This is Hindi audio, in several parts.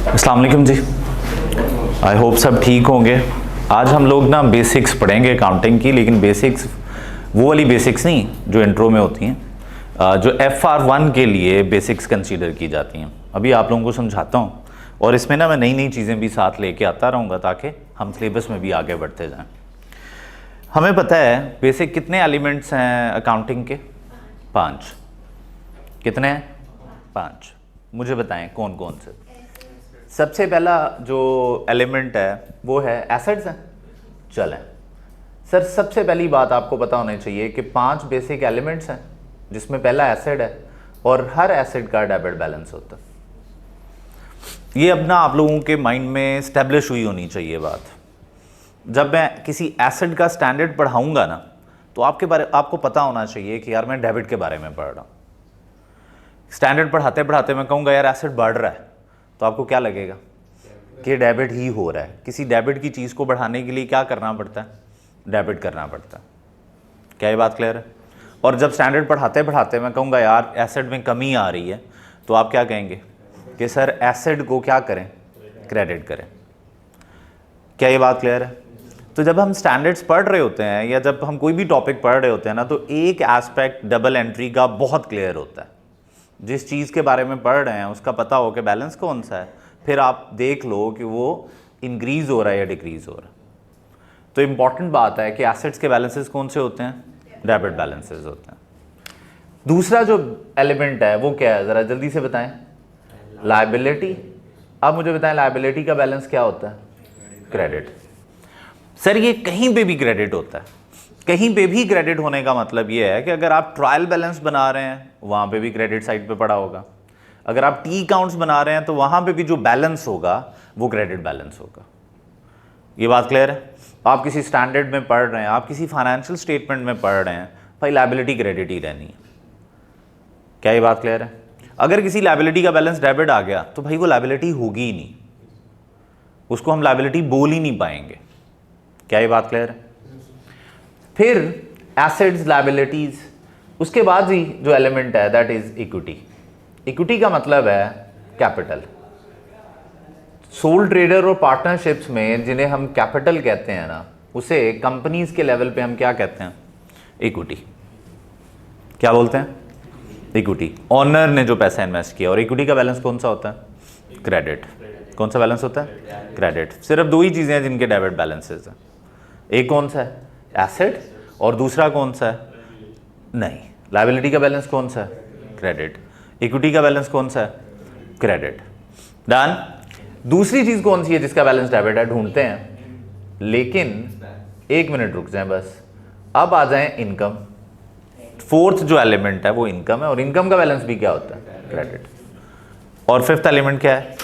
अस्सलाम वालेकुम जी। आई होप सब ठीक होंगे। आज हम लोग ना बेसिक्स पढ़ेंगे अकाउंटिंग की, लेकिन बेसिक्स वो वाली बेसिक्स नहीं जो इंट्रो में होती हैं, जो FR1 के लिए बेसिक्स कंसीडर की जाती हैं। अभी आप लोगों को समझाता हूँ और इसमें ना मैं नई नई चीज़ें भी साथ लेके आता रहूँगा ताकि हम सिलेबस में भी आगे बढ़ते जाएँ। हमें पता है बेसिक कितने एलिमेंट्स हैं अकाउंटिंग के? 5। कितने हैं? 5। मुझे बताएं कौन कौन से। सबसे पहला जो एलिमेंट है वो है एसेट्स हैं। चलें सर, सबसे पहली बात आपको पता होनी चाहिए कि 5 बेसिक एलिमेंट्स हैं जिसमें पहला एसेट है और हर एसेट का डेबिट बैलेंस होता है। ये अब ना आप लोगों के माइंड में स्टैब्लिश हुई होनी चाहिए बात। जब मैं किसी एसेट का स्टैंडर्ड पढ़ाऊंगा ना तो आपको पता होना चाहिए कि यार मैं डेबिट के बारे में पढ़ रहा हूँ। स्टैंडर्ड पढ़ाते पढ़ाते मैं कहूँगा यार एसेट बढ़ रहा है, तो आपको क्या लगेगा कि डेबिट ही हो रहा है। किसी डेबिट की चीज़ को बढ़ाने के लिए क्या करना पड़ता है? डेबिट करना पड़ता है। क्या ये बात क्लियर है? और जब स्टैंडर्ड पढ़ाते पढ़ाते मैं कहूँगा यार एसेट में कमी आ रही है, तो आप क्या कहेंगे कि सर एसेट को क्या करें? क्रेडिट करें। क्या ये बात क्लियर है? तो जब हम स्टैंडर्ड्स पढ़ रहे होते हैं या जब हम कोई भी टॉपिक पढ़ रहे होते हैं ना, तो एक एस्पेक्ट डबल एंट्री का बहुत क्लियर होता है। जिस चीज़ के बारे में पढ़ रहे हैं उसका पता हो कि बैलेंस कौन सा है, फिर आप देख लो कि वो इंक्रीज़ हो रहा है या डिक्रीज़ हो रहा है। तो इम्पॉर्टेंट बात है कि एसेट्स के बैलेंसेस कौन से होते हैं? डेबिट बैलेंसेस होते हैं। दूसरा जो एलिमेंट है वो क्या है, ज़रा जल्दी से बताएं। लायबिलिटी। अब मुझे बताएं लायबिलिटी का बैलेंस क्या होता है? क्रेडिट। सर ये कहीं पे भी क्रेडिट होता है। कहीं पे भी क्रेडिट होने का मतलब ये है कि अगर आप ट्रायल बैलेंस बना रहे हैं वहाँ पे भी क्रेडिट साइड पे पड़ा होगा। अगर आप टी अकाउंट्स बना रहे हैं तो वहाँ पे भी जो बैलेंस होगा वो क्रेडिट बैलेंस होगा। ये बात क्लियर है? आप किसी स्टैंडर्ड में पढ़ रहे हैं, आप किसी फाइनेंशियल स्टेटमेंट में पढ़ रहे हैं, भाई लायबिलिटी क्रेडिट ही रहनी है। क्या ये बात क्लियर है? अगर किसी लायबिलिटी का बैलेंस डेबिट आ गया तो भाई वो लायबिलिटी होगी ही नहीं, उसको हम लायबिलिटी बोल ही नहीं पाएंगे। क्या ये बात क्लियर है? फिर एसेट्स, लायबिलिटीज, उसके बाद ही जो एलिमेंट है दैट इज इक्विटी। इक्विटी का मतलब है कैपिटल। सोल ट्रेडर और पार्टनरशिप्स में जिन्हें हम कैपिटल कहते हैं ना, उसे कंपनीज के लेवल पे हम क्या कहते हैं? इक्विटी। क्या बोलते हैं? इक्विटी। ऑनर ने जो पैसा इन्वेस्ट किया। और इक्विटी का बैलेंस कौन सा होता है? क्रेडिट। कौन सा बैलेंस होता है? क्रेडिट। सिर्फ 2 ही चीज़ें हैं जिनके डेबिट बैलेंसेस हैं। एक कौन सा है? एसेट। और दूसरा कौन सा है? नहीं, लायबिलिटी का बैलेंस कौन सा है? क्रेडिट। इक्विटी का बैलेंस कौन सा है? क्रेडिट। डन। दूसरी चीज कौन सी है जिसका बैलेंस डेबिट है? ढूंढते हैं, लेकिन 1 मिनट रुक जाएं बस। अब आ जाएं इनकम। 4th जो एलिमेंट है वो इनकम है, और इनकम का बैलेंस भी क्या होता है? क्रेडिट। और 5th एलिमेंट क्या है?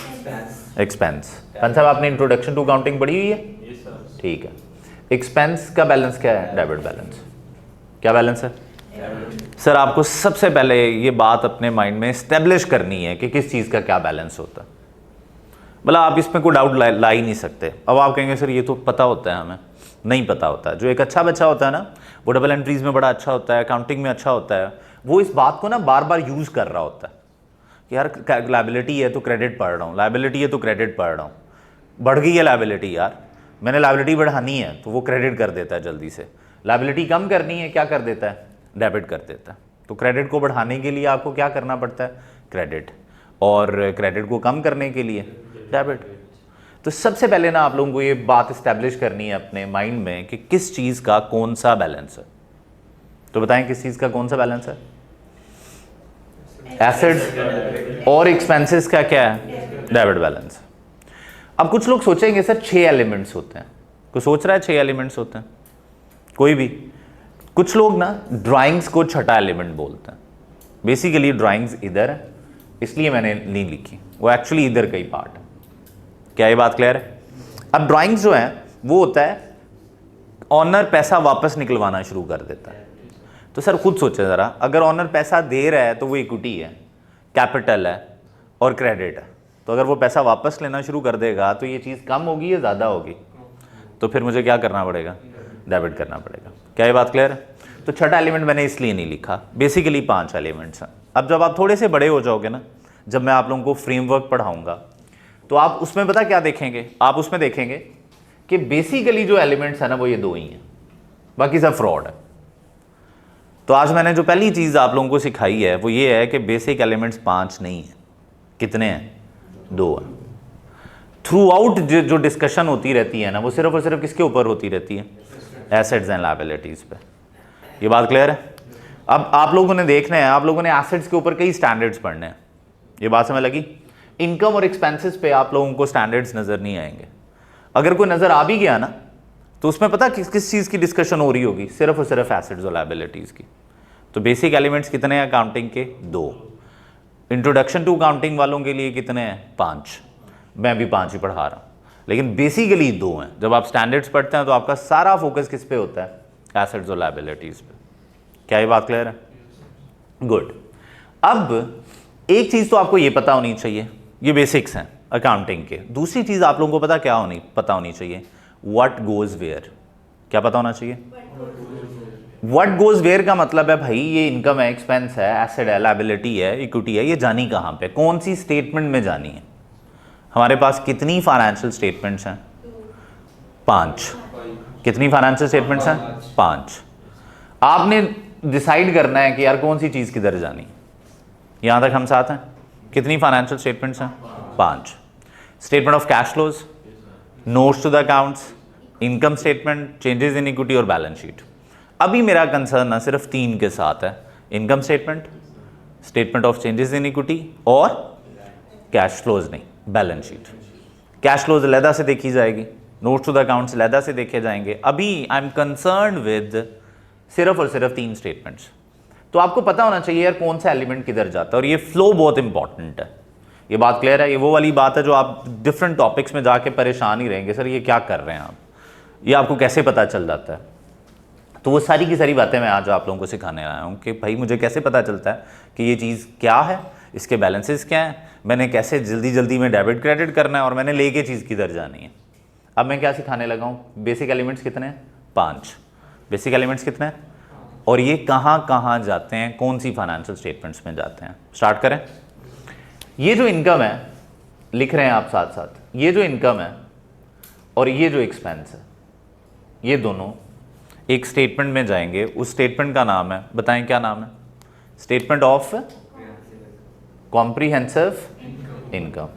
एक्सपेंस। साहब आपने इंट्रोडक्शन टू अकाउंटिंग पढ़ी हुई है? ठीक है। एक्सपेंस का बैलेंस क्या है? Debit balance. क्या बैलेंस है? सर आपको सबसे पहले ये बात अपने माइंड में एस्टेब्लिश करनी है कि किस चीज़ का क्या बैलेंस होता है। भला आप इसमें कोई डाउट ला ही नहीं सकते। अब आप कहेंगे सर ये तो पता होता है, हमें नहीं पता होता है। जो एक अच्छा बच्चा होता है ना, वो डबल एंट्रीज में बड़ा अच्छा होता है, अकाउंटिंग में अच्छा होता है, वो इस बात को ना बार बार यूज़ कर रहा होता है कि यार लायबिलिटी है तो क्रेडिट पढ़ रहा हूँ, लायबिलिटी है तो क्रेडिट पढ़ रहा हूँ, बढ़ गई है लायबिलिटी, यार मैंने लायबिलिटी बढ़ानी है, तो वो क्रेडिट कर देता है जल्दी से। लायबिलिटी कम करनी है, क्या कर देता है? डेबिट कर देता है। तो क्रेडिट को बढ़ाने के लिए आपको क्या करना पड़ता है? क्रेडिट। और क्रेडिट को कम करने के लिए डेबिट। तो सबसे पहले ना आप लोगों को ये बात इस्टेब्लिश करनी है अपने माइंड में कि किस चीज़ का कौन सा बैलेंस है। तो बताएं किस चीज़ का कौन सा बैलेंस है? एसेट्स और एक्सपेंसेस का क्या है? Debit balance. अब कुछ लोग सोचेंगे सर 6 एलिमेंट्स होते हैं। कोई सोच रहा है 6 एलिमेंट्स होते हैं? कोई भी? कुछ लोग ना ड्राइंग्स को छठा एलिमेंट बोलते हैं। बेसिकली ड्राइंग्स इधर है, इसलिए मैंने नहीं लिखी, वो एक्चुअली इधर का ही पार्ट है। क्या ये बात क्लियर है? अब ड्राइंग्स जो है वो होता है ऑनर पैसा वापस निकलवाना शुरू कर देता है। तो सर खुद सोचे ज़रा, अगर ऑनर पैसा दे रहा है तो वो इक्विटी है, कैपिटल है और क्रेडिट है। तो अगर वो पैसा वापस लेना शुरू कर देगा तो ये चीज़ कम होगी या ज़्यादा होगी? तो फिर मुझे क्या करना पड़ेगा? डेबिट करना पड़ेगा। क्या ये बात क्लियर है? तो छठा एलिमेंट मैंने इसलिए नहीं लिखा। बेसिकली 5 एलिमेंट्स हैं। अब जब आप थोड़े से बड़े हो जाओगे ना, जब मैं आप लोगों को फ्रेमवर्क पढ़ाऊँगा तो आप उसमें पता क्या देखेंगे, आप उसमें देखेंगे कि बेसिकली जो एलिमेंट्स है ना वो ये दो ही हैं, बाकी सब फ्रॉड है। तो आज मैंने जो पहली चीज आप लोगों को सिखाई है वो ये है कि बेसिक एलिमेंट्स 5 नहीं है, कितने हैं, 2 है। थ्रू आउट जो डिस्कशन होती रहती है ना वो सिर्फ और सिर्फ किसके ऊपर होती रहती है, एसेट्स एंड लायबिलिटीज पे। ये बात क्लियर है। अब आप लोगों ने देखना है, आप लोगों ने एसेट्स के ऊपर कई स्टैंडर्ड्स पढ़ने हैं, ये बात समझ लगी। इनकम और एक्सपेंसेस पे आप लोगों को स्टैंडर्ड्स नजर नहीं आएंगे। अगर कोई नजर आ भी गया ना तो उसमें पता किस चीज की डिस्कशन हो रही होगी, सिर्फ और सिर्फ एसेट्स और लायबिलिटीज की। तो बेसिक एलिमेंट्स कितने हैं अकाउंटिंग के, 2। इंट्रोडक्शन टू अकाउंटिंग वालों के लिए कितने हैं, 5। मैं भी 5 ही पढ़ा रहा हूं, लेकिन बेसिकली 2 हैं। जब आप स्टैंडर्ड्स पढ़ते हैं तो आपका सारा फोकस किस पे होता है, एसेट्स और लायबिलिटीज पे। क्या ये बात क्लियर है, गुड। अब एक चीज तो आपको ये पता होनी चाहिए, ये बेसिक्स हैं अकाउंटिंग के। दूसरी चीज आप लोगों को पता होनी चाहिए, व्हाट गोज वेयर। क्या पता होना चाहिए, व्हाट गोज वेयर का मतलब है भाई ये इनकम है, एक्सपेंस है, एसेट है, लायबिलिटी है, इक्विटी है, ये जानी कहां पे, कौन सी स्टेटमेंट में जानी है। हमारे पास कितनी फाइनेंशियल स्टेटमेंट्स हैं, 5। कितनी फाइनेंशियल स्टेटमेंट्स हैं, 5। आपने डिसाइड करना है कि यार कौन सी चीज किधर जानी। यहां तक हम साथ हैं। कितनी फाइनेंशियल स्टेटमेंट्स हैं, 5। Statement of cash flows, notes to the accounts, income statement, changes in equity और बैलेंस शीट। अभी मेरा कंसर्न ना सिर्फ 3 के साथ है, income statement, statement of changes in equity और कैश फ्लोज नहीं, बैलेंस शीट। कैश फ्लोज अलहदा से देखी जाएगी, नोट्स टू द अकाउंट्स अलहदा से देखे जाएंगे। अभी आई एम कंसर्न विद सिर्फ और सिर्फ 3 स्टेटमेंट्स। तो आपको पता होना चाहिए यार कौन सा एलिमेंट किधर जाता है, और ये फ्लो बहुत इंपॉर्टेंट है। ये बात क्लियर है। ये वो वाली बात है जो आप डिफरेंट टॉपिक्स में जाके परेशान ही रहेंगे, सर ये क्या कर रहे हैं आप, ये आपको कैसे पता चल जाता है। तो वो सारी की सारी बातें मैं आज आप लोगों को सिखाने आया हूँ कि भाई मुझे कैसे पता चलता है कि ये चीज़ क्या है, इसके बैलेंसेस क्या हैं, मैंने कैसे जल्दी जल्दी में डेबिट क्रेडिट करना है और मैंने लेके चीज़ किधर जानी है। अब मैं क्या सिखाने लगा हूँ, बेसिक एलिमेंट्स कितने हैं, 5। बेसिक एलिमेंट्स कितने हैं और ये कहाँ कहाँ जाते हैं, कौन सी फाइनेंशियल स्टेटमेंट्स में जाते हैं। स्टार्ट करें। ये जो इनकम है, लिख रहे हैं आप साथ साथ, ये जो इनकम है और ये जो एक्सपेंस है, ये दोनों एक स्टेटमेंट में जाएंगे। उस स्टेटमेंट का नाम है, बताएं क्या नाम है, statement of comprehensive income.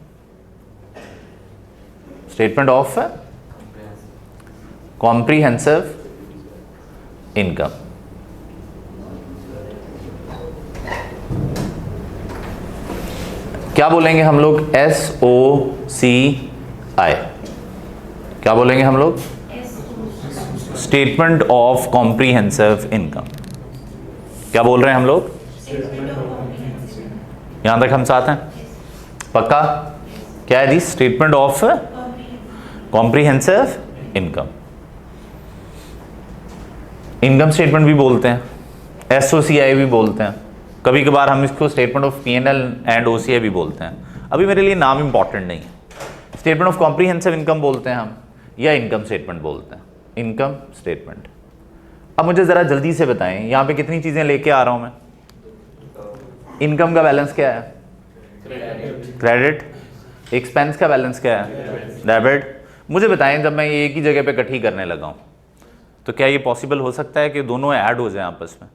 Statement of comprehensive income. क्या बोलेंगे हम लोग, SOCI। क्या बोलेंगे हम लोग, स्टेटमेंट ऑफ कॉम्प्रिहेंसिव इनकम। क्या बोल रहे हैं हम लोग, यहां तक हम साथ हैं, पक्का। क्या है जी, statement of comprehensive income. Income statement भी बोलते हैं, SOCI भी बोलते हैं, कभी कभार हम इसको statement of P&L and OCI भी बोलते हैं। अभी मेरे लिए नाम इंपॉर्टेंट नहीं है। स्टेटमेंट ऑफ कॉम्प्रिहेंसिव इनकम बोलते हैं हम, या इनकम स्टेटमेंट बोलते हैं, इनकम स्टेटमेंट। अब मुझे ज़रा जल्दी से बताएं, यहाँ पे कितनी चीज़ें लेके आ रहा हूँ मैं। इनकम का बैलेंस क्या है, क्रेडिट। एक्सपेंस का बैलेंस क्या है, डेबिट। मुझे बताएं जब मैं ये एक ही जगह पे इकट्ठी करने लगा हूँ तो क्या ये पॉसिबल हो सकता है कि दोनों ऐड हो जाएं आपस में,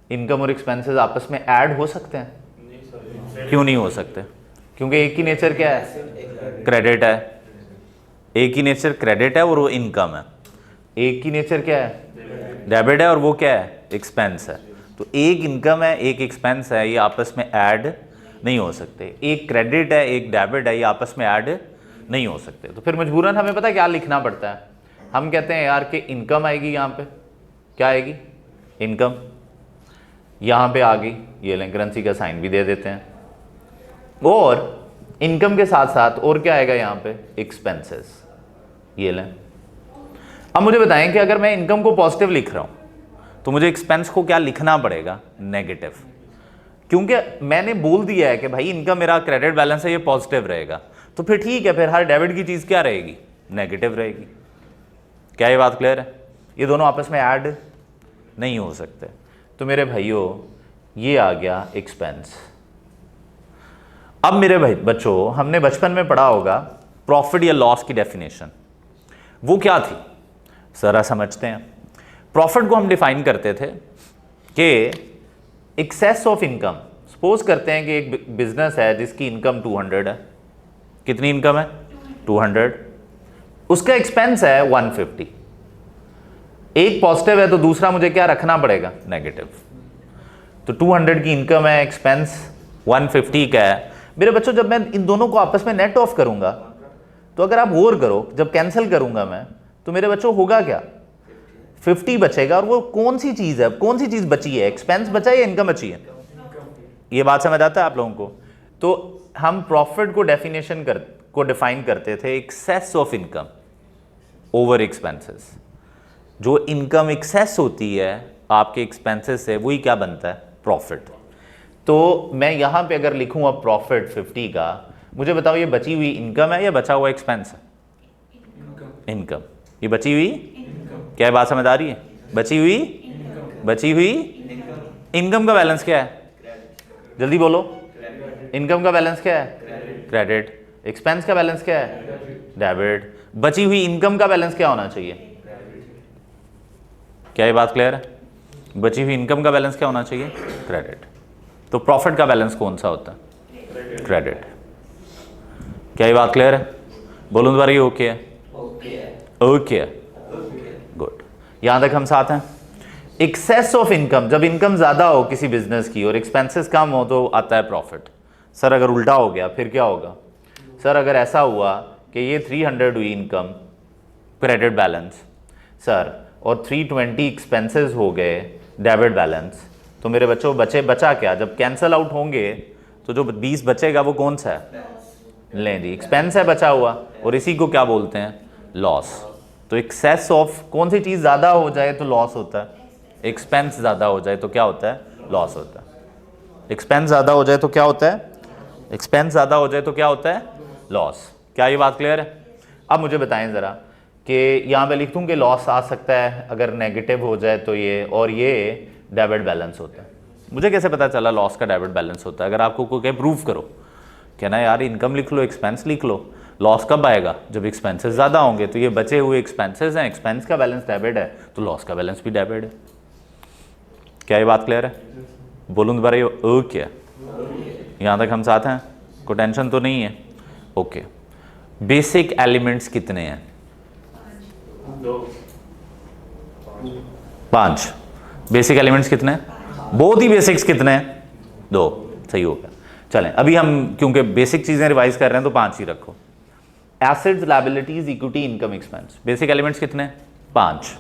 इनकम और एक्सपेंसेस आपस में ऐड हो सकते हैं? क्यों नहीं हो सकते? क्योंकि एक ही नेचर क्या है, क्रेडिट है। एक ही नेचर क्रेडिट है और वो इनकम है। एक ही नेचर क्या है, डेबिट है और वो क्या है, एक्सपेंस है। तो एक इनकम है, एक एक्सपेंस है, ये आपस में ऐड नहीं हो सकते। एक क्रेडिट है, एक डेबिट है, ये आपस में ऐड नहीं हो सकते। तो फिर मजबूरन हमें पता क्या लिखना पड़ता है, हम कहते हैं यार कि इनकम आएगी, यहाँ पे क्या आएगी, इनकम। यहाँ पे आ गई, ये लें करेंसी का साइन भी दे देते हैं, और इनकम के साथ साथ और क्या आएगा यहाँ पे, एक्सपेंसेस, ये लें। अब मुझे बताएं कि अगर मैं इनकम को पॉजिटिव लिख रहा हूँ तो मुझे एक्सपेंस को क्या लिखना पड़ेगा, नेगेटिव। क्योंकि मैंने बोल दिया है कि भाई इनकम मेरा क्रेडिट बैलेंस है, ये पॉजिटिव रहेगा, तो फिर ठीक है, फिर हर डेबिट की चीज़ क्या रहेगी, नेगेटिव रहेगी। क्या ये बात क्लियर है? ये दोनों आपस में ऐड नहीं हो सकते। तो मेरे भाइयों, ये आ गया एक्सपेंस, अब मेरे भाई बच्चों, हमने बचपन में पढ़ा होगा प्रॉफिट या लॉस की डेफिनेशन, वो क्या थी जरा समझते हैं। प्रॉफिट को हम डिफाइन करते थे कि एक्सेस ऑफ इनकम। सपोज करते हैं कि एक बिजनेस है जिसकी इनकम 200 है। कितनी इनकम है? 200। उसका एक्सपेंस है 150। एक पॉजिटिव है तो दूसरा मुझे क्या रखना पड़ेगा? नेगेटिव। तो 200 की इनकम है, एक्सपेंस 150 का है। मेरे बच्चों, जब मैं इन दोनों को आपस में नेट ऑफ करूंगा, तो अगर आप और करो, जब कैंसिल करूंगा मैं, तो मेरे बच्चों होगा क्या? 50 बचेगा। और वो कौन सी चीज है? कौन सी चीज बची है? एक्सपेंस बचा है या इनकम बची है? ये बात समझ आता है आप लोगों को? तो हम प्रॉफिट को डिफाइन करते थे excess of income over expenses. जो इनकम एक्सेस होती है आपके एक्सपेंसेस से, वही क्या बनता है? प्रॉफिट। तो मैं यहां पे अगर लिखूं अब प्रॉफिट 50 का, मुझे बताओ ये बची हुई इनकम है या बचा हुआ एक्सपेंस है? इनकम। ये बची हुई क्या है? बात समझ आ रही है? बची हुई इनकम का बैलेंस क्या है? जल्दी बोलो। इनकम का बैलेंस क्या है? क्रेडिट। एक्सपेंस का बैलेंस क्या है? डेबिट। बची हुई इनकम का बैलेंस क्या होना चाहिए? क्या ये बात क्लियर है? बची हुई इनकम का बैलेंस क्या होना चाहिए? क्रेडिट। तो प्रॉफिट का बैलेंस कौन सा होता है? क्रेडिट। क्या ये बात क्लियर है? बोलो दोबारा, ये ओके है? ओके है, गुड। यहां तक हम साथ हैं। एक्सेस ऑफ इनकम, जब इनकम ज्यादा हो किसी बिजनेस की और एक्सपेंसेस कम हो तो आता है प्रॉफिट। सर अगर उल्टा हो गया फिर क्या होगा? सर अगर ऐसा हुआ कि ये 300 हुई इनकम, क्रेडिट बैलेंस सर, और 320 एक्सपेंसेस हो गए डेबिट बैलेंस, तो मेरे बच्चों बचा क्या? जब कैंसल आउट होंगे तो जो 20 बचेगा वो कौन सा है? लें जी, एक्सपेंस है बचा हुआ, और इसी को क्या बोलते हैं? लॉस। तो एक्सेस ऑफ कौन सी चीज ज्यादा हो जाए तो लॉस होता है? एक्सपेंस ज्यादा हो जाए तो क्या होता है? लॉस होता है। एक्सपेंस ज्यादा हो जाए तो क्या होता है? एक्सपेंस ज्यादा हो जाए तो क्या होता है? लॉस। क्या ये बात क्लियर है? अब मुझे बताएं जरा कि यहाँ पे लिख दूं कि लॉस आ सकता है अगर नेगेटिव हो जाए तो ये, और ये डेबिट बैलेंस होता है। मुझे कैसे पता चला लॉस का डेबिट बैलेंस होता है? अगर आपको कोई प्रूफ करो, कहना यार इनकम लिख लो, एक्सपेंस लिख लो, लॉस कब आएगा? जब एक्सपेंसेस ज़्यादा होंगे। तो ये बचे हुए एक्सपेंसेस हैं, एक्सपेंस का बैलेंस डेबिट है, तो लॉस का बैलेंस भी डेबिट है। क्या ये बात क्लियर है? बोलूँ दोबारा, ये ओके है? यहाँ तक हम साथ हैं? कोई टेंशन तो नहीं है? ओके। बेसिक एलिमेंट्स कितने हैं? 5। बेसिक एलिमेंट्स कितने हैं? बहुत ही बेसिक्स कितने हैं? 2। सही हो गया। चलें, अभी हम क्योंकि बेसिक चीज़ें रिवाइज कर रहे हैं तो 5 ही रखो। Assets, liabilities, equity, income, expense. Basic elements कितने? 5।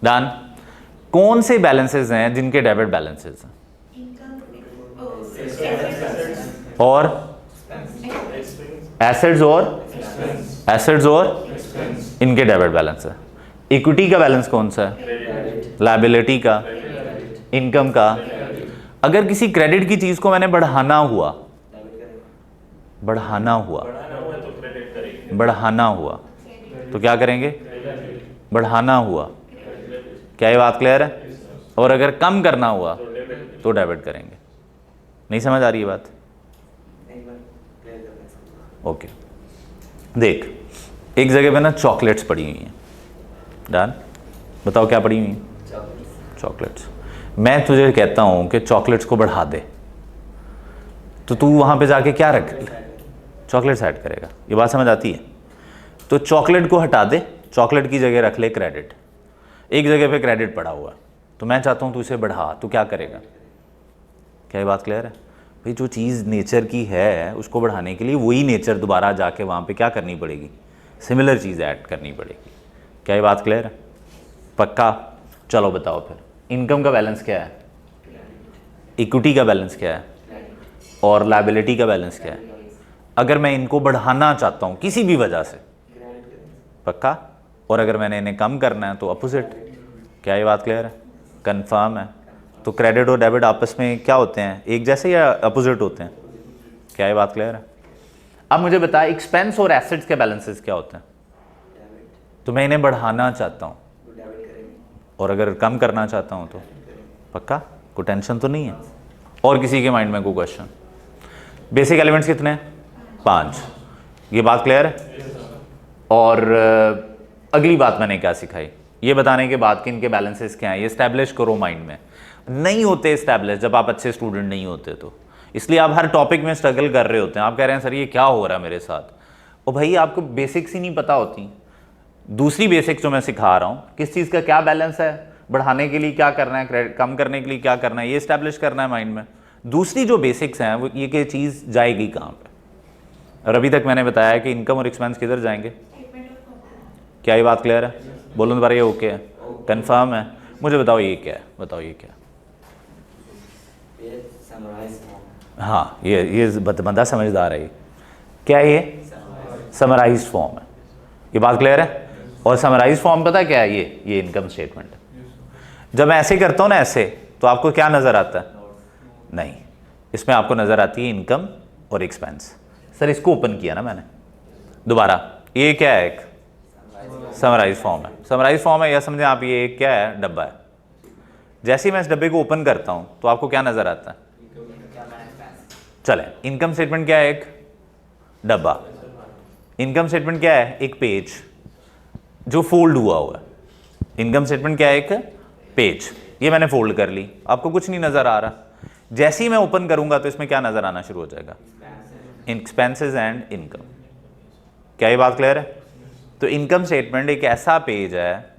डन। कौन से बैलेंसेस हैं जिनके डेबिट बैलेंसेस हैं? और एसेट्स और इनके डेबिट बैलेंस है। इक्विटी का बैलेंस कौन सा है? लायबिलिटी का, इनकम का। अगर किसी क्रेडिट की चीज को मैंने बढ़ाना हुआ तो क्या करेंगे? बढ़ाना हुआ। क्या ये बात क्लियर है? और अगर कम करना हुआ तो डेबिट करेंगे। नहीं समझ आ रही है बात? ओके। देख, एक जगह पे ना चॉकलेट्स पड़ी हुई हैं। डन। बताओ क्या पड़ी हुई हैं? चॉकलेट्स। मैं तुझे कहता हूं कि चॉकलेट्स को बढ़ा दे, तो तू वहां पे जाके क्या रख? चॉकलेट्स ऐड करेगा। ये बात समझ आती है? तो चॉकलेट को हटा दे, चॉकलेट की जगह रख ले क्रेडिट। एक जगह पे क्रेडिट पड़ा हुआ, तो मैं चाहता हूं तू इसे बढ़ा, तो क्या करेगा? क्या ये बात क्लियर है? भाई जो चीज़ नेचर की है उसको बढ़ाने के लिए वही नेचर दोबारा जाके वहाँ पे क्या करनी पड़ेगी? सिमिलर चीज़ ऐड करनी पड़ेगी। क्या ये बात क्लियर है? पक्का? चलो बताओ फिर, इनकम का बैलेंस क्या है? इक्विटी का बैलेंस क्या है? और लायबिलिटी का बैलेंस क्या है? अगर मैं इनको बढ़ाना चाहता हूँ किसी भी वजह से, पक्का? और अगर मैंने इन्हें कम करना है तो अपोजिट। क्या ये बात क्लियर है? कंफर्म है? तो क्रेडिट और डेबिट आपस में क्या होते हैं? एक जैसे या अपोजिट होते हैं? क्या ये बात क्लियर है? अब मुझे बता, एक्सपेंस और एसेट्स के बैलेंसेस क्या होते हैं? तो मैं इन्हें बढ़ाना चाहता हूँ और अगर कम करना चाहता हूँ तो? पक्का? कोई टेंशन तो नहीं है? और किसी के माइंड में कोई क्वेश्चन? बेसिक एलिमेंट्स कितने हैं? 5। ये बात क्लियर है? और अगली बात मैंने क्या सिखाई, ये बताने के बाद कि इनके बैलेंसेस क्या हैं, ये स्टैब्लिश करो माइंड में। नहीं होते स्टैब्लिश जब आप अच्छे स्टूडेंट नहीं होते, तो इसलिए आप हर टॉपिक में स्ट्रगल कर रहे होते हैं। आप कह रहे हैं सर ये क्या हो रहा है मेरे साथ, और भाई आपको बेसिक्स ही नहीं पता होती। दूसरी बेसिक्स जो मैं सिखा रहा हूँ, किस चीज़ का क्या बैलेंस है, बढ़ाने के लिए क्या करना है, कम करने के लिए क्या करना है, ये स्टैब्लिश करना है माइंड में। दूसरी जो बेसिक्स हैं वो ये कि चीज़ जाएगी कहाँ पे। और अभी तक मैंने बताया कि इनकम और एक्सपेंस किधर जाएंगे। क्या ये बात क्लियर है? बोलो दोबारा, ये ओके है, कंफर्म है? मुझे बताओ ये क्या है, बताओ ये क्या है। हाँ, ये बंदा समझदार है। क्या है ये? समराइज्ड फॉर्म है। ये बात क्लियर है? और समराइज्ड फॉर्म पता क्या है? ये इनकम स्टेटमेंट है। जब मैं ऐसे करता हूँ ना ऐसे, तो आपको क्या नज़र आता है? नहीं, इसमें आपको नज़र आती है इनकम और एक्सपेंस। सर इसको ओपन किया ना मैंने, दोबारा, ये क्या है? एक समराइज फॉर्म है। समराइज फॉर्म है, या समझें आप ये एक क्या है? डब्बा है। जैसे ही मैं इस डब्बे को ओपन करता हूं तो आपको क्या नजर आता है? चले, इनकम स्टेटमेंट क्या है? एक डब्बा। इनकम स्टेटमेंट क्या है? एक पेज जो फोल्ड हुआ है। इनकम स्टेटमेंट क्या है? एक पेज। ये मैंने फोल्ड कर ली, आपको कुछ नहीं नजर आ रहा। जैसे ही मैं ओपन करूंगा तो इसमें क्या नजर आना शुरू हो जाएगा? Expenses and income. क्या ये बात क्लियर है? तो इनकम स्टेटमेंट एक ऐसा पेज है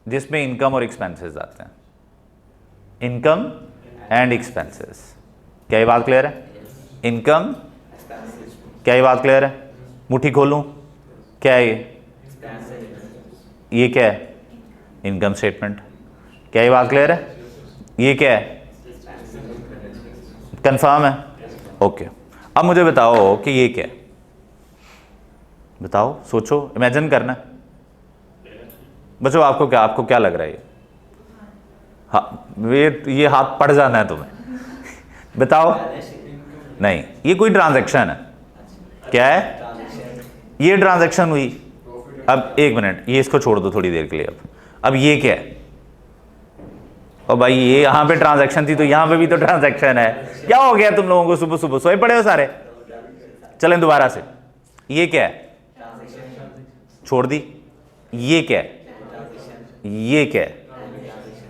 जिसमें इनकम और एक्सपेंसेस आते हैं। Income and expenses. क्या ये बात क्लियर है? इनकम, क्या ये बात क्लियर है? मुट्ठी खोलूं, क्या है ये क्या है? Income statement. क्या ये बात क्लियर है? ये क्या है? कंफर्म है? ओके। अब मुझे बताओ कि ये क्या है? बताओ, सोचो, इमेजिन करना। बच्चों आपको क्या लग रहा है? हाँ, ये हाथ पड़ जाना है तुम्हें। बताओ। नहीं, ये कोई ट्रांजैक्शन है। क्या है? ये ट्रांजैक्शन हुई। अब एक मिनट, ये इसको छोड़ दो थोड़ी देर के लिए। अब ये क्या है? और भाई ये यहाँ पे ट्रांजैक्शन थी तो यहाँ पे भी तो ट्रांजैक्शन है। क्या हो गया तुम लोगों को? सुबह सुबह सोए पड़े हो सारे? चलें दोबारा से। ये क्या है? छोड़ दी। ये क्या है? ये क्या है?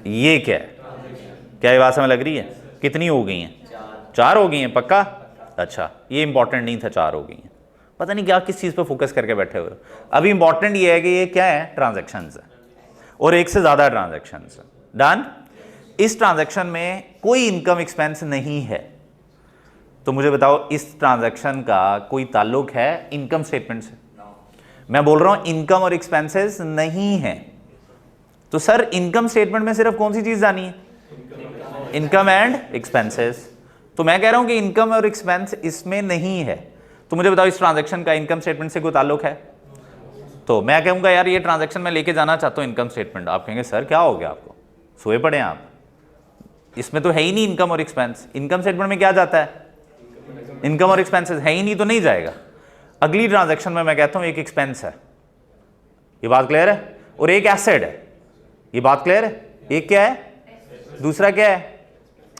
ये क्या है? क्या ये बात समझ लग रही है? कितनी हो गई हैं? 4 हो गई हैं, पक्का? अच्छा, ये इंपॉर्टेंट नहीं था, 4 हो गई हैं। पता नहीं क्या किस चीज़ पे फोकस करके बैठे हुए। अभी इंपॉर्टेंट ये है कि ये क्या है? ट्रांजैक्शंस है, और एक से ज़्यादा ट्रांजैक्शंस है। डन। इस ट्रांजैक्शन में कोई इनकम एक्सपेंस नहीं है, तो मुझे बताओ इस ट्रांजैक्शन का कोई ताल्लुक है इनकम स्टेटमेंट से? मैं बोल रहा हूं इनकम और एक्सपेंसेस नहीं है। तो सर इनकम स्टेटमेंट में सिर्फ कौन सी चीज जानी है? Income and expenses. तो मैं कह रहा हूं कि इनकम और एक्सपेंस इसमें नहीं है, तो मुझे बताओ इस ट्रांजैक्शन का इनकम स्टेटमेंट से कोई ताल्लुक है? तो मैं कहूंगा यार ये ट्रांजैक्शन में लेके जाना चाहता हूं इनकम स्टेटमेंट। आप कहेंगे सर क्या हो गया आपको, सोए पड़े हैं आप, इसमें तो है ही नहीं इनकम और एक्सपेंस। इनकम स्टेटमेंट में क्या जाता है? इनकम और एक्सपेंसेस है ही नहीं, तो नहीं जाएगा। अगली ट्रांजैक्शन में मैं कहता हूं एक एक्सपेंस है, ये बात क्लियर है, और एक एसेट है, ये बात क्लियर है। एक क्या है? दूसरा क्या है?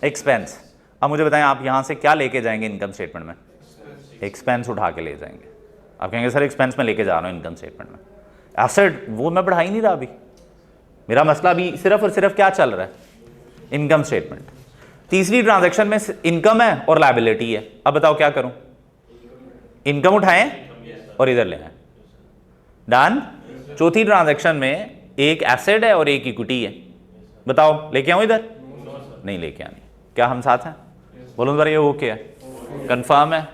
एक्सपेंस। अब मुझे बताएं आप यहां से क्या लेके जाएंगे इनकम स्टेटमेंट में? एक्सपेंस उठा के ले जाएंगे। आप कहेंगे सर एक्सपेंस में लेके जा रहा हूं इनकम स्टेटमेंट में, एसेट वो मैं बढ़ा ही नहीं रहा अभी। मेरा मसला अभी सिर्फ और सिर्फ क्या चल रहा है? Income statement. तीसरी ट्रांजैक्शन में इनकम है और लायबिलिटी है। अब बताओ क्या करूं? इनकम उठाएं और इधर ले आए। डन। चौथी ट्रांजैक्शन में एक एसेट है और एक इक्विटी है। बताओ लेके आऊं इधर? नहीं लेके आनी। क्या हम साथ हैं? बोलो दोबारा, ये ओके है, कंफर्म है,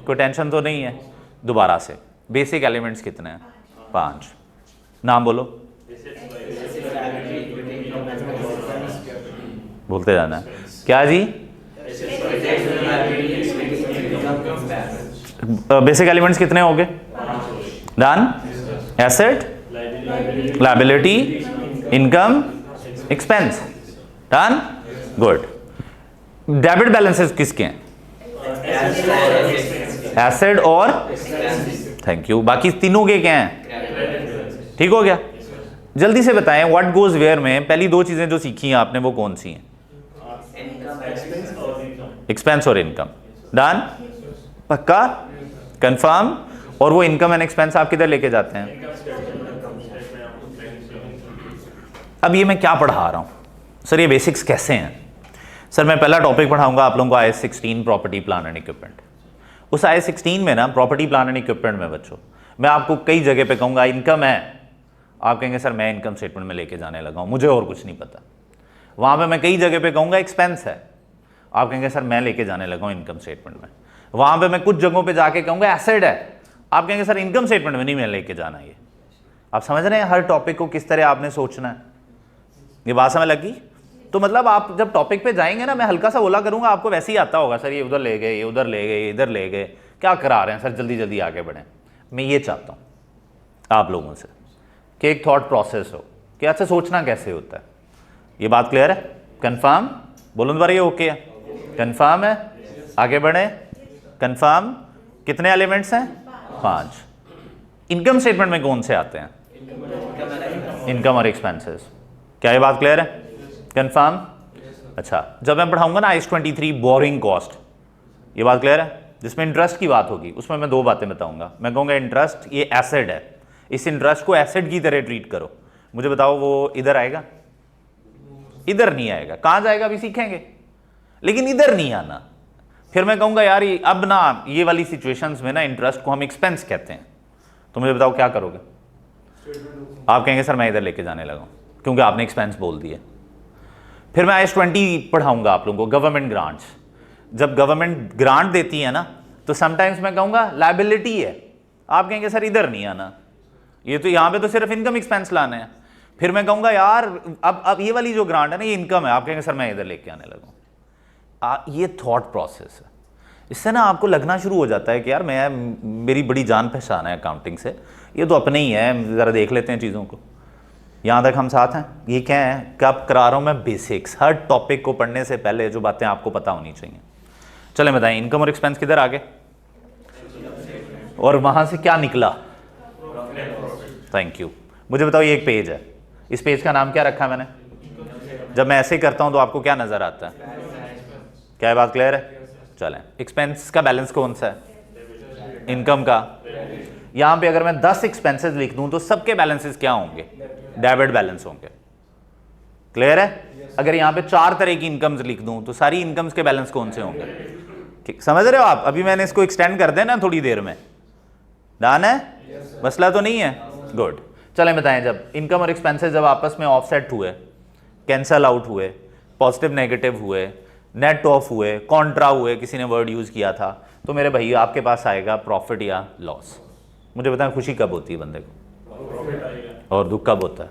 कोई टेंशन तो नहीं है? दोबारा से, बेसिक एलिमेंट्स कितने हैं? 5। नाम बोलो, बोलते जाना है। क्या जी? बेसिक एलिमेंट्स कितने हो गए? Done. Asset, liability, income, expense. Done, good. Debit balances किसके हैं? एसेट और थैंक यू, बाकी तीनों के क्या हैं? ठीक हो गया। जल्दी से बताएं व्हाट गोज वेयर में पहली 2 चीजें जो सीखी हैं आपने वो कौन सी हैं? एक्सपेंस और इनकम। डन। पक्का, कंफर्म। और वो इनकम एंड एक्सपेंस आप किधर लेके जाते हैं? अब ये मैं क्या पढ़ा रहा हूं सर, ये बेसिक्स कैसे हैं? सर मैं पहला टॉपिक पढ़ाऊंगा आप लोगों को IAS 16 property plan and equipment. उस IAS 16 में ना प्रॉपर्टी प्लान एंड इक्विपमेंट में बच्चों मैं आपको कई जगह पे कहूंगा इनकम है, आप कहेंगे सर मैं इनकम स्टेटमेंट में लेके जाने लगा हूं, मुझे और कुछ नहीं पता। वहां पे मैं कई जगह पे कहूंगा एक्सपेंस है, आप कहेंगे सर मैं लेके जाने लगा हूं इनकम स्टेटमेंट में। वहां पे मैं कुछ जगहों पे जाके कहूंगा एसेट है, आप कहेंगे सर इनकम स्टेटमेंट में नहीं मैं लेके जाना। ये आप समझ रहे हैं हर टॉपिक को किस तरह आपने सोचना है? ये बात समझ लगी? तो मतलब आप जब टॉपिक पे जाएंगे ना, मैं हल्का सा बोला करूंगा, आपको वैसे ही आता होगा सर ये उधर ले गए, ये उधर ले गए, ये इधर ले गए, क्या करा रहे हैं सर, जल्दी जल्दी आगे बढ़ें। मैं ये चाहता हूँ आप लोगों से कि एक थॉट प्रोसेस हो कि अच्छा सोचना कैसे होता है। ये बात क्लियर है? कंफर्म? बोलो दोबारा, ये ओके है? कंफर्म है? आगे बढ़े? कंफर्म? कितने एलिमेंट्स हैं? 5। इनकम स्टेटमेंट में कौन से आते हैं? इनकम और एक्सपेंसेस। क्या ये बात क्लियर है? कंफर्म? अच्छा, जब मैं पढ़ाऊंगा ना IAS 23 बोरिंग कॉस्ट, ये बात क्लियर है, जिसमें इंटरेस्ट की बात होगी, उसमें मैं 2 बातें बताऊंगा। मैं कहूंगा इंटरेस्ट ये एसेट है, इस इंटरेस्ट को एसेट की तरह ट्रीट करो। मुझे बताओ वो इधर आएगा? इधर नहीं आएगा। कहां जाएगा अभी सीखेंगे, लेकिन इधर नहीं आना। फिर मैं कहूंगा यार अब ना ये वाली सिचुएशंस में ना इंटरेस्ट को हम एक्सपेंस कहते हैं, तो मुझे बताओ क्या करोगे? आप कहेंगे सर मैं इधर लेके जाने लगा हूं, क्योंकि आपने एक्सपेंस बोल दिया। फिर मैं IAS 20 पढ़ाऊंगा आप लोगों को, गवर्नमेंट ग्रांट्स। जब गवर्नमेंट ग्रांट देती है ना, तो समटाइम्स मैं कहूंगा लायबिलिटी है, आप कहेंगे सर इधर नहीं आना, ये तो यहाँ पे तो सिर्फ इनकम एक्सपेंस लाना है। फिर मैं कहूंगा यार अब ये वाली जो ग्रांट है ना, ये इनकम है, आप कहेंगे सर मैं इधर लेके आने लगा। ये थॉट प्रोसेस है। इससे ना आपको लगना शुरू हो जाता है कि यार मेरी बड़ी जान पहचान है अकाउंटिंग से, ये तो अपने ही है, ज़रा देख लेते हैं चीज़ों को। यहाँ तक हम साथ हैं? ये क्या है, कब करा रहा हूँ मैं बेसिक्स, हर टॉपिक को पढ़ने से पहले जो बातें आपको पता होनी चाहिए। चलें बताएं, इनकम और एक्सपेंस किधर आगे, और वहाँ से क्या निकला? Thank you. मुझे बताओ, ये एक पेज है, इस पेज का नाम क्या रखा है मैंने? जब मैं ऐसे करता हूँ तो आपको क्या नज़र आता है? क्या ये बात क्लियर है? चलें, एक्सपेंस का बैलेंस कौन सा है? इनकम का। यहाँ पे अगर मैं 10 एक्सपेंसेस लिख दूँ तो सबके बैलेंसेस क्या होंगे? डेबिट बैलेंस होंगे। क्लियर है? अगर यहाँ पे 4 तरह की इनकम्स लिख दूं तो सारी इनकम्स के बैलेंस कौन से होंगे? समझ रहे हो आप? अभी मैंने इसको एक्सटेंड कर देना थोड़ी देर में, डन है? मसला तो नहीं है? गुड। चलें बताएं, जब इनकम और एक्सपेंसेस जब आपस में ऑफसेट हुए, कैंसल आउट हुए, पॉजिटिव नेगेटिव हुए, नेट ऑफ हुए, कॉन्ट्रा हुए, किसी ने वर्ड यूज किया था, तो मेरे भाई आपके पास आएगा प्रॉफिट या लॉस। मुझे बताएं खुशी कब होती है बंदे को, और दुख कब होता है?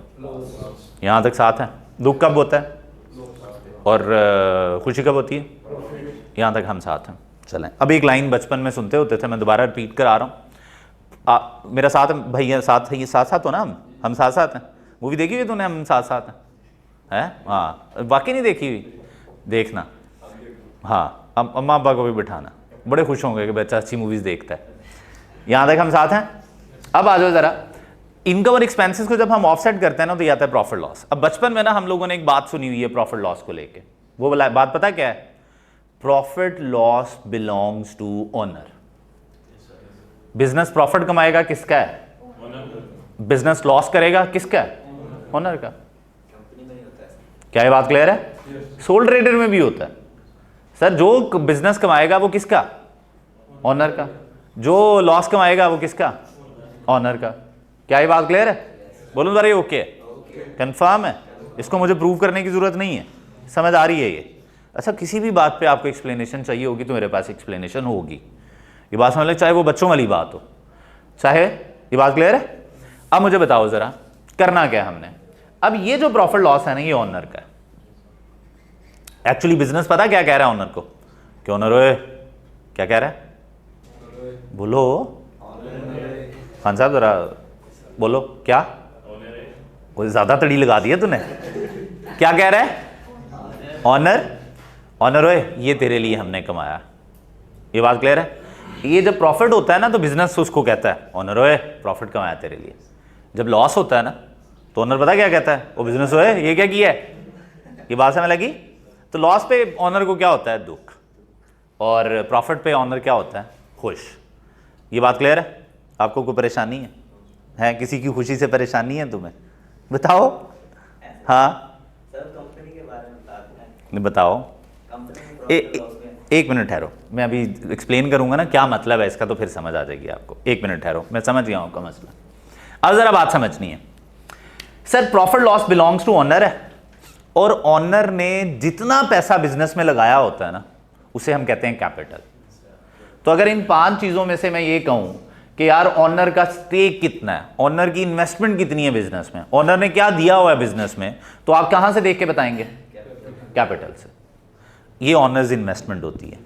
यहाँ तक साथ है? दुख कब होता है और खुशी कब होती है? यहाँ तक हम साथ हैं। चलें, अब एक लाइन बचपन में सुनते होते थे, मैं दोबारा रिपीट कर आ रहा हूँ। मेरा साथ भैया साथ है, ये साथ साथ हो ना, हम साथ साथ हैं। मूवी देखी हुई तूने हम साथ साथ हैं? हाँ, वाकई नहीं देखी हुई? देखना, हाँ, अम्मा अब्बा को भी बिठाना, बड़े खुश होंगे कि बच्चा अच्छी मूवीज़ देखता है। यहाँ तक हम साथ हैं? अब आ जाओ ज़रा, इनकम और एक्सपेंसेस को जब हम ऑफसेट करते हैं ना, तो ये आता है प्रॉफिट लॉस। अब बचपन में ना हम लोगों ने एक बात सुनी हुई है प्रॉफिट लॉस को लेके, वो बात पता क्या है? Profit loss belongs to owner. Business profit कमाएगा किसका है? बिजनेस लॉस करेगा किसका है? ओनर का। क्या ये बात क्लियर है? सोल ट्रेडर में भी होता है सर, जो बिजनेस कमाएगा वो किसका? ओनर का। जो लॉस कमाएगा वो किसका? ओनर का। क्या ये बात क्लियर है? बोलूं जरा, ये ओके है? कंफर्म है? इसको मुझे प्रूव करने की जरूरत नहीं है, समझ आ रही है ये? अच्छा, किसी भी बात पे आपको एक्सप्लेनेशन चाहिए होगी तो मेरे पास एक्सप्लेनेशन होगी। ये बात समझ लो, चाहे वो बच्चों वाली बात हो, चाहे ये बात क्लियर है? अब मुझे बताओ जरा, करना क्या है हमने? अब ये जो प्रॉफिट लॉस है ना, ये ओनर का है। एक्चुअली बिजनेस पता क्या कह रहा है ओनर को? कि ओनर ओए, क्या कह रहा है? बोलो खान साहब, जरा बोलो, क्या? वो ज्यादा तड़ी लगा दी है तूने। क्या कह रहा है? ऑनर, ऑनर ओए, ये तेरे लिए हमने कमाया। ये बात क्लियर है? ये जब प्रॉफिट होता है ना, तो बिजनेस उसको कहता है ऑनर ओए, प्रॉफिट कमाया तेरे लिए। जब लॉस होता है ना, तो ऑनर पता क्या कहता है? वो बिजनेस ओए, ये क्या किया है? ये बात समझ लगी? तो लॉस पे ऑनर को क्या होता है? दुख। और प्रॉफिट पे ऑनर क्या होता है? खुश। ये बात क्लियर है? आपको कोई परेशानी है किसी की खुशी से परेशानी है तुम्हें? बताओ। हाँ सर कंपनी के बारे में बताते हैं। बताओ। कंपनी में एक मिनट ठहरो, मैं अभी एक्सप्लेन करूंगा ना क्या मतलब है इसका, तो फिर समझ आ जाएगी आपको। एक मिनट ठहरो, मैं समझ गया हूं आपका मसला। अब जरा बात समझनी है। Sir profit loss belongs to owner है, और ऑनर ने जितना पैसा बिजनेस में लगाया होता है ना, उसे हम कहते हैं कैपिटल। तो अगर इन 5 चीजों में से मैं ये कहूं कि यार ऑनर का स्टेक कितना है, ऑनर की इन्वेस्टमेंट कितनी है बिजनेस में, ऑनर ने क्या दिया हुआ है बिजनेस में, तो आप कहां से देख के बताएंगे? कैपिटल से। ये ऑनर्स इन्वेस्टमेंट होती है।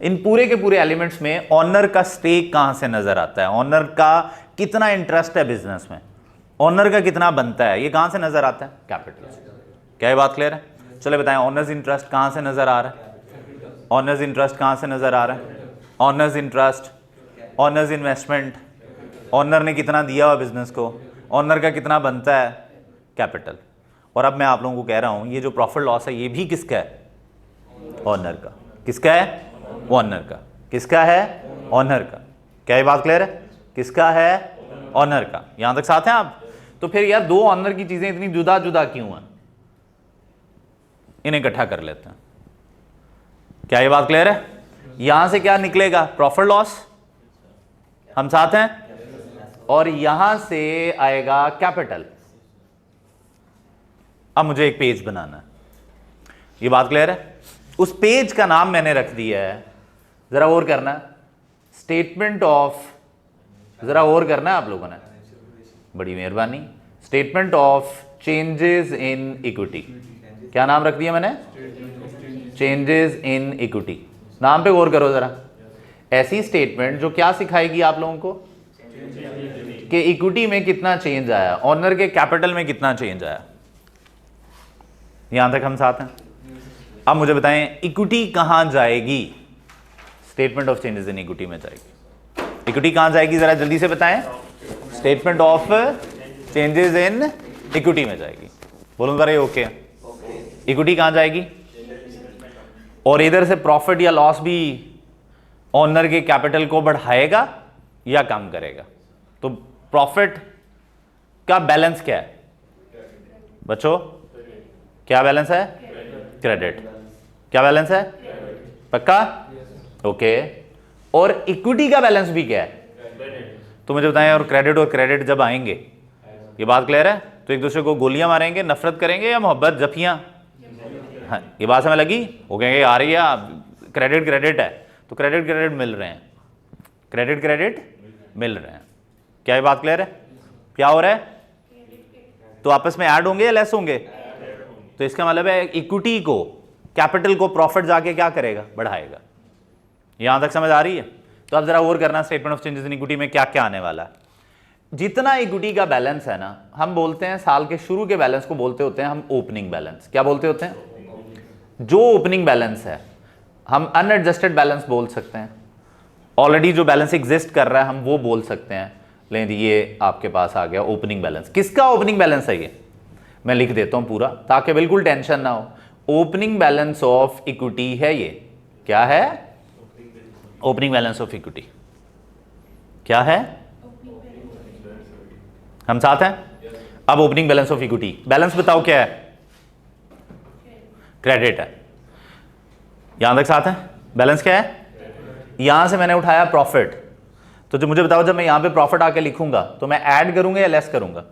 इन पूरे के पूरे एलिमेंट्स में ऑनर का स्टेक कहां से नजर आता है, ऑनर का कितना इंटरेस्ट है बिजनेस में, ऑनर का कितना बनता है, ये कहां से नजर आता है? कैपिटल से। क्या ये बात क्लियर है? चले बताएं, ऑनर्स इंटरेस्ट कहां से नजर आ रहा है? ऑनर्स इंटरेस्ट कहां से नजर आ रहा है? Owner's interest, owner's investment, owner ने कितना दिया हुआ बिजनेस को, ऑनर का कितना बनता है? कैपिटल। और अब मैं आप लोगों को कह रहा हूं, ये जो प्रॉफिट लॉस है ये भी किसका है? ऑनर का। किसका है? ऑनर का। किसका है? ऑनर का। क्या ये बात क्लियर है? किसका है? ऑनर का। यहां तक साथ हैं आप? तो फिर यार दो ऑनर की चीजें इतनी जुदा जुदा क्यों हैं? इन्हें इकट्ठा कर लेते हैं। क्या ये बात क्लियर है? यहां से क्या निकलेगा? Profit loss. हम साथ हैं? और यहां से आएगा कैपिटल। अब मुझे एक पेज बनाना है, ये बात क्लियर है? उस पेज का नाम मैंने रख दिया है, जरा और करना, स्टेटमेंट ऑफ, जरा और करना है आप लोगों ने, बड़ी मेहरबानी, statement of changes in equity. क्या नाम रख दिया मैंने? Changes in equity. नाम पे गौर करो जरा। ऐसी स्टेटमेंट जो क्या सिखाएगी आप लोगों को कि इक्विटी में कितना चेंज आया, ऑनर के कैपिटल में कितना चेंज आया। यहां तक हम साथ हैं? अब मुझे बताएं इक्विटी कहां जाएगी? Statement of changes in equity में जाएगी। इक्विटी कहां जाएगी जरा जल्दी से बताएं? Statement of changes in equity में जाएगी। बोलो जरा, ओके। इक्विटी कहां जाएगी? और इधर से प्रॉफिट या लॉस भी ऑनर के कैपिटल को बढ़ाएगा या कम करेगा? तो प्रॉफिट का बैलेंस क्या है बच्चों? क्या बैलेंस है? क्रेडिट। क्या बैलेंस है? पक्का? ओके। और इक्विटी का बैलेंस भी क्या है? तो मुझे बताएं, और क्रेडिट जब आएंगे, ये बात क्लियर है? तो एक दूसरे को गोलियां मारेंगे, नफरत करेंगे या मोहब्बत, जफियां? हाँ, ये बात समझ लगी? वो कहेंगे आ रही है, क्रेडिट है, तो क्रेडिट मिल रहे हैं, क्रेडिट मिल रहे हैं। क्या ये बात क्लियर है? क्या हो रहा है? तो आपस में ऐड होंगे या लेस होंगे? तो इसका मतलब है इक्विटी को, कैपिटल को प्रॉफिट जाके क्या करेगा? बढ़ाएगा। यहां तक समझ आ रही है? तो अब जरा और करना, statement of changes in equity में क्या क्या आने वाला है। जितना इक्विटी का बैलेंस है ना, हम बोलते हैं साल के शुरू के बैलेंस को बोलते होते हैं हम ओपनिंग बैलेंस। क्या बोलते होते हैं? जो ओपनिंग बैलेंस है हम अनएडजस्टेड बैलेंस बोल सकते हैं, ऑलरेडी जो बैलेंस एग्जिस्ट कर रहा है हम वो बोल सकते हैं। लेकिन ये आपके पास आ गया ओपनिंग बैलेंस। किसका ओपनिंग बैलेंस है ये? मैं लिख देता हूं पूरा ताकि बिल्कुल टेंशन ना हो। ओपनिंग बैलेंस ऑफ इक्विटी है ये। क्या है? Opening balance of equity. क्या है? हम साथ हैं? अब opening balance of equity, balance बताओ क्या है? क्रेडिट है। यहां तक साथ हैं? बैलेंस क्या है? यहां से मैंने उठाया प्रॉफिट, तो जो मुझे बताओ, जब मैं यहां पे प्रॉफिट आके लिखूंगा तो मैं ऐड करूंगा या लेस करूंगा?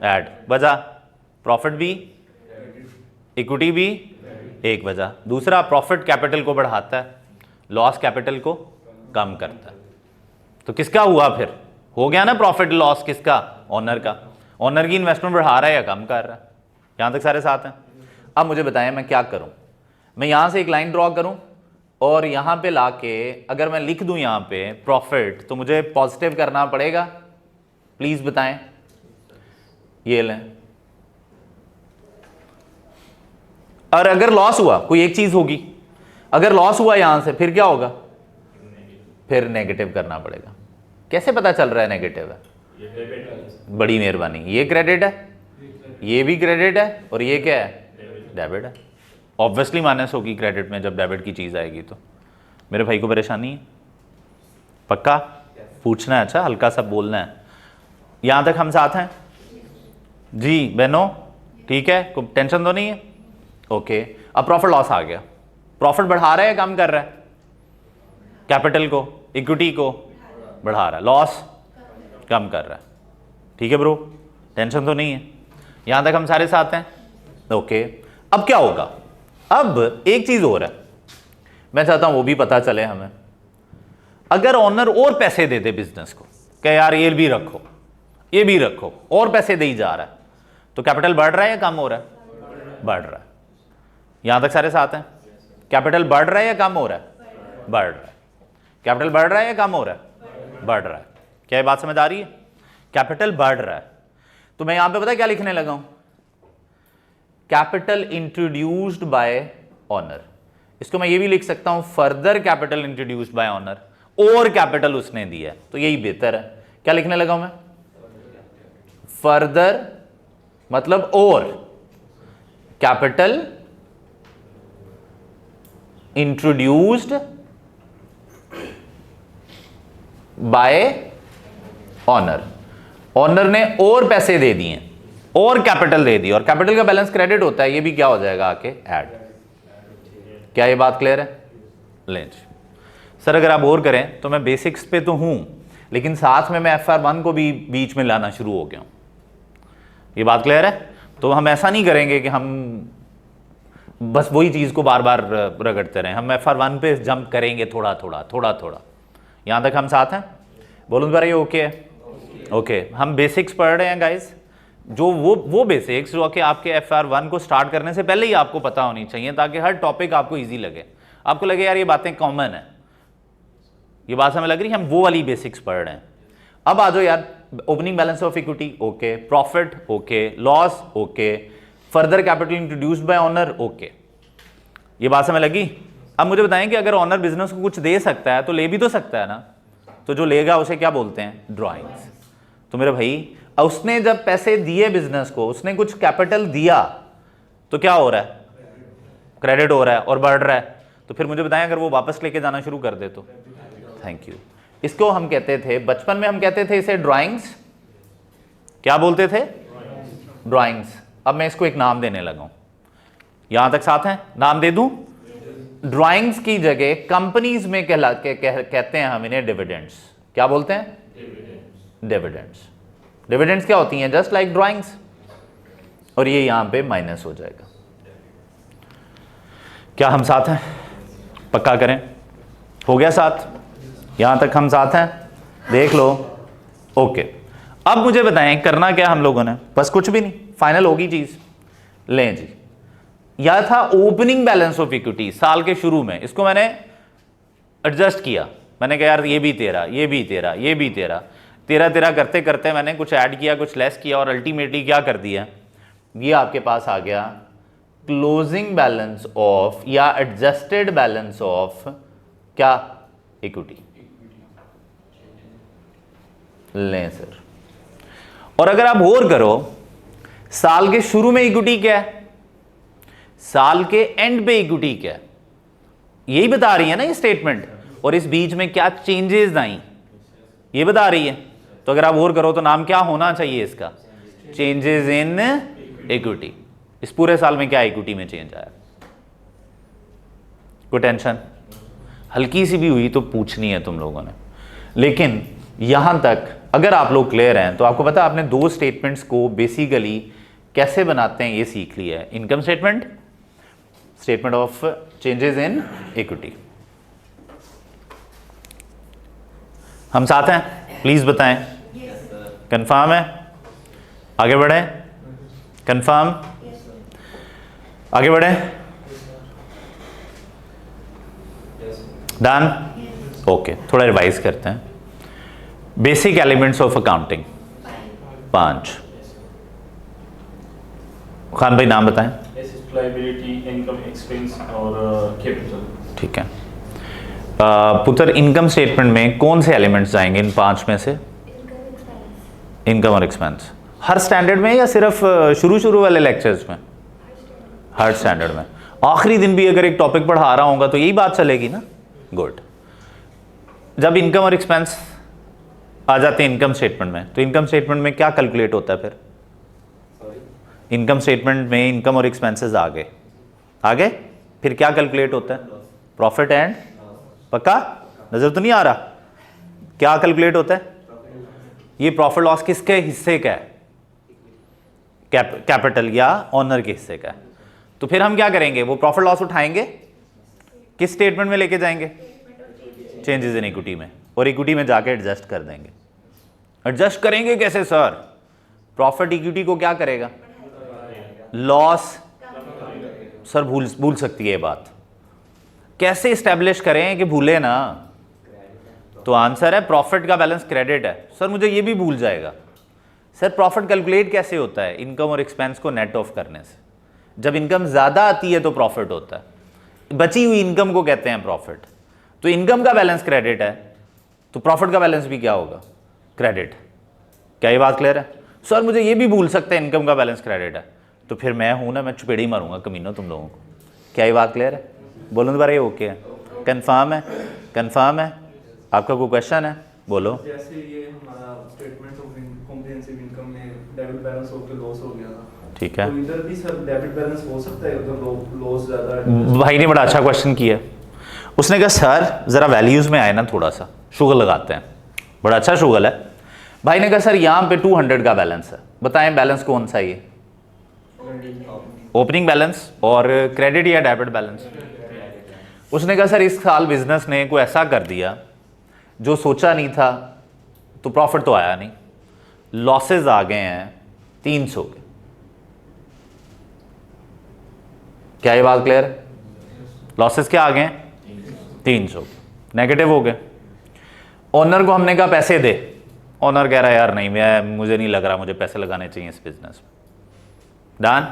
ऐड। वजह? प्रॉफिट भी, इक्विटी भी, एक वजह। दूसरा, प्रॉफिट कैपिटल को बढ़ाता है, लॉस कैपिटल को कम करता है। तो किसका हुआ फिर? हो गया ना प्रॉफिट लॉस किसका? ऑनर का। ऑनर की इन्वेस्टमेंट बढ़ा रहा है या कम कर रहा है? यहां तक सारे साथ हैं? अब मुझे बताएं मैं क्या करूं? मैं यहां से एक लाइन ड्रॉ करूं और यहां पे लाके अगर मैं लिख दूं यहां पे प्रॉफिट, तो मुझे पॉजिटिव करना पड़ेगा? प्लीज बताएं। ये लें। और अगर लॉस हुआ, कोई एक चीज होगी, अगर लॉस हुआ यहां से, फिर क्या होगा? फिर नेगेटिव करना पड़ेगा। कैसे पता चल रहा है नेगेटिव है? बड़ी मेहरबानी, ये क्रेडिट है, ये भी क्रेडिट है, और ये क्या है? डेबिट है। ऑब्वियसली माइनस होगी क्रेडिट में जब डेबिट की चीज आएगी। तो मेरे भाई को परेशानी है? पक्का? पूछना है, अच्छा हल्का सा बोलना है। यहां तक हम साथ हैं जी बहनों? ठीक है, कोई टेंशन तो नहीं है? ओके, अब प्रॉफिट लॉस आ गया। प्रॉफिट बढ़ा रहा है या कम कर रहा है? कैपिटल को, इक्विटी को बढ़ा रहा है, लॉस कम कर रहा है। ठीक है ब्रो, टेंशन तो नहीं है? यहां तक हम सारे साथ हैं? ओके, अब क्या होगा? अब एक चीज और है, मैं चाहता हूं वो भी पता चले हमें। अगर ऑनर और पैसे दे दे बिजनेस को, क्या यार ये भी रखो, ये भी रखो, और पैसे दे ही जा रहा है, तो कैपिटल बढ़ रहा है या कम हो रहा है? बढ़ रहा है। यहां तक सारे साथ हैं? कैपिटल बढ़ रहा है या कम हो रहा है? बढ़ रहा है। कैपिटल बढ़ रहा है या कम हो रहा है? बढ़ रहा है। क्या ये बात समझ आ रही है? कैपिटल बढ़ रहा है, तो मैं यहां पे पता है क्या लिखने लगा हूं? Capital introduced by honour. इसको मैं ये भी लिख सकता हूं, further capital introduced by honour, और कैपिटल उसने दिया है, तो यही बेहतर है। क्या लिखने लगा हूं मैं? फर्दर मतलब और capital introduced by owner. Owner ने और पैसे दे दिए, और कैपिटल दे दी, और कैपिटल का बैलेंस क्रेडिट होता है, ये भी क्या हो जाएगा आके? ऐड। क्या ये बात क्लियर है? लें जी सर, अगर आप और करें तो मैं बेसिक्स पे तो हूं, लेकिन साथ में मैं FR1 को भी बीच में लाना शुरू हो गया हूं। ये बात क्लियर है? तो हम ऐसा नहीं करेंगे कि हम बस वही चीज को बार बार रगड़ते रहें, हम FR1 पे जंप करेंगे थोड़ा थोड़ा। यहां तक हम साथ हैं? बोलूं दोबारा, ये ओके है? ओके, हम बेसिक्स पढ़ रहे हैं गाइस, जो वो बेसिक्स जो कि आपके FR1 को स्टार्ट करने से पहले ही आपको पता होनी चाहिए, ताकि हर टॉपिक आपको इजी लगे, आपको लगे यार ये बातें कॉमन है, ये बात हमें लग रही है, हम वो वाली बेसिक्स पढ़ रहे हैं। अब आ जाओ यार, opening balance of equity okay, profit okay, loss okay, further capital introduced by honour okay, ये बात हमें लगी। अब मुझे बताएं कि अगर ऑनर बिजनेस को कुछ दे सकता है तो ले भी तो सकता है ना, तो जो लेगा उसे क्या बोलते हैं? ड्रॉइंग्स। तो मेरे भाई, उसने जब पैसे दिए बिजनेस को, उसने कुछ कैपिटल दिया, तो क्या हो रहा है? क्रेडिट हो रहा है और बढ़ रहा है। तो फिर मुझे बताएं अगर वो वापस लेके जाना शुरू कर दे तो? Thank you. इसको हम कहते थे बचपन में, हम कहते थे इसे ड्राइंग्स। क्या बोलते थे? ड्राइंग्स। अब मैं इसको एक नाम देने लगा हूं। यहां तक साथ हैं? नाम दे दूं? ड्राइंग्स की जगह कंपनीज में कहते हैं हम इन्हें डिविडेंड्स। क्या बोलते हैं? डिविडेंड्स। डिविडेंड्स क्या होती हैं? Just like drawings. और ये यहां पे माइनस हो जाएगा। क्या हम साथ हैं? पक्का करें। हो गया साथ? यहां तक हम साथ हैं? देख लो। ओके, अब मुझे बताएं करना क्या हम लोगों ने? बस कुछ भी नहीं, फाइनल होगी चीज। लें जी, यह था ओपनिंग बैलेंस ऑफ इक्विटी साल के शुरू में। इसको मैंने एडजस्ट किया, मैंने कहा यार ये भी तेरा, ये भी तेरा, ये भी तेरा, तेरा करते करते मैंने कुछ ऐड किया, कुछ लेस किया, और अल्टीमेटली क्या कर दिया? ये आपके पास आ गया क्लोजिंग बैलेंस ऑफ या एडजस्टेड बैलेंस ऑफ क्या? इक्विटी। लें सर, और अगर आप और करो, साल के शुरू में इक्विटी क्या है, साल के एंड पे इक्विटी क्या है, यही बता रही है ना ये स्टेटमेंट, और इस बीच में क्या चेंजेस आई ये बता रही है। तो अगर आप और करो तो नाम क्या होना चाहिए इसका? Changes in equity. इस पूरे साल में क्या इक्विटी में चेंज आया? कोई टेंशन? हल्की सी भी हुई तो पूछनी है तुम लोगों ने। लेकिन यहां तक अगर आप लोग क्लियर हैं तो आपको पता है आपने दो स्टेटमेंट्स को बेसिकली कैसे बनाते हैं ये सीख लिया है। Income statement, statement of changes in equity. हम साथ हैं? प्लीज बताएं। कंफर्म है? आगे बढ़े? कंफर्म? आगे बढ़े? डन? ओके, थोड़ा रिवाइज करते हैं। Basic elements of accounting 5। Khan भाई नाम बताएं। लायबिलिटी, इनकम, एक्सपेंस और कैपिटल। ठीक है पुत्र, इनकम स्टेटमेंट में कौन से एलिमेंट्स आएंगे इन 5 में से? इनकम और एक्सपेंस। हर स्टैंडर्ड में या सिर्फ शुरू वाले लेक्चर्स में? हर स्टैंडर्ड में। आखिरी दिन भी अगर एक टॉपिक पढ़ा रहा होगा तो यही बात चलेगी ना? गुड। जब इनकम और एक्सपेंस आ जाते हैं इनकम स्टेटमेंट में, तो इनकम स्टेटमेंट में क्या कैलकुलेट होता है फिर? इनकम स्टेटमेंट में इनकम और एक्सपेंसेस आ गए, फिर क्या कैलकुलेट होता है? प्रॉफिट एंड, पक्का? नजर तो नहीं आ रहा? क्या कैलकुलेट होता है? ये प्रॉफिट लॉस किसके हिस्से का है? कैपिटल या ऑनर के हिस्से का है। तो फिर हम क्या करेंगे? वो प्रॉफिट लॉस उठाएंगे, किस स्टेटमेंट में लेके जाएंगे? चेंजेस इन इक्विटी में, और इक्विटी में जाके एडजस्ट कर देंगे। एडजस्ट करेंगे कैसे सर? प्रॉफिट इक्विटी को क्या करेगा? लॉस, सर भूल सकती है ये बात। कैसे इस्टेब्लिश करें कि भूले ना? तो आंसर है प्रॉफिट का बैलेंस क्रेडिट है। सर मुझे ये भी भूल जाएगा। सर प्रॉफिट कैलकुलेट कैसे होता है? इनकम और एक्सपेंस को नेट ऑफ करने से। जब इनकम ज्यादा आती है तो प्रॉफिट होता है, बची हुई इनकम को कहते हैं प्रॉफिट। तो इनकम का बैलेंस क्रेडिट है, तो प्रॉफिट का बैलेंस भी क्या होगा? क्रेडिट। क्या ये बात क्लियर है? सर मुझे ये भी भूल सकते हैं इनकम का बैलेंस क्रेडिट है, तो फिर मैं हूं ना, मैं चुपेड़ी मारूंगा कमीनों तुम लोगों को। क्या ये बात क्लियर है? बोलो दोबारा, ये ओके है? कंफर्म है? कंफर्म है? आपका कोई क्वेश्चन है? बोलो। जैसे ये हमारा स्टेटमेंट ऑफ कॉम्प्रिहेंसिव इनकम में डेबिट बैलेंस हो के लॉस हो गया था, ठीक है, तो इधर भी सर डेबिट बैलेंस हो सकता है, उधर लॉस ज्यादा है। भाई ने बड़ा अच्छा क्वेश्चन किया। उसने कहा सर जरा वैल्यूज में आए ना, थोड़ा सा शुगर लगाते हैं। बड़ा अच्छा शुगर है। भाई ने कहा सर यहाँ पे 200 का बैलेंस है, बताएं बैलेंस कौन सा है ये? ओपनिंग बैलेंस और क्रेडिट या डेबिट बैलेंस? उसने कहा सर इस साल बिजनेस ने कोई ऐसा कर दिया जो सोचा नहीं था, तो प्रॉफिट तो आया नहीं, लॉसेस आ गए हैं 300 के। क्या ये बात क्लियर है? लॉसेस क्या आ गए हैं? 300, नेगेटिव हो गए। ओनर को हमने कहा पैसे दे, ओनर कह रहा है यार नहीं, मुझे नहीं लग रहा मुझे पैसे लगाने चाहिए इस बिजनेस में। डन।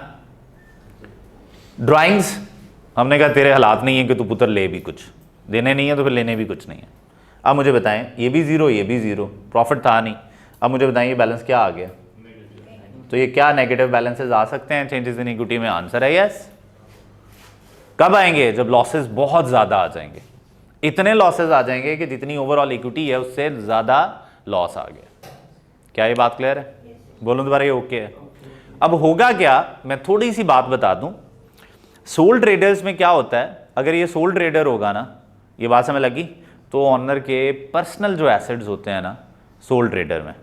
ड्राइंग्स, हमने कहा तेरे हालात नहीं है कि तू पुत्र ले भी कुछ, देने नहीं है तो फिर लेने भी कुछ नहीं है। अब मुझे बताएं, ये भी जीरो, ये भी जीरो, प्रॉफिट था नहीं। अब मुझे बताएं ये बैलेंस क्या आ गया? तो ये क्या नेगेटिव बैलेंसेस आ सकते हैं चेंजेस इन इक्विटी में? आंसर है यस। कब आएंगे? जब लॉसेस बहुत ज्यादा आ जाएंगे, इतने लॉसेस आ जाएंगे कि जितनी ओवरऑल इक्विटी है उससे ज्यादा लॉस आ गया। क्या ये बात क्लियर है? बोलूं दोबारा, ये ओके है? अब होगा क्या, मैं थोड़ी सी बात बता दूं। सोल ट्रेडर्स में क्या होता है, अगर ये सोल ट्रेडर होगा ना, ये बात समझ लगी, तो ऑनर के पर्सनल जो एसेट्स होते हैं ना, सोल ट्रेडर में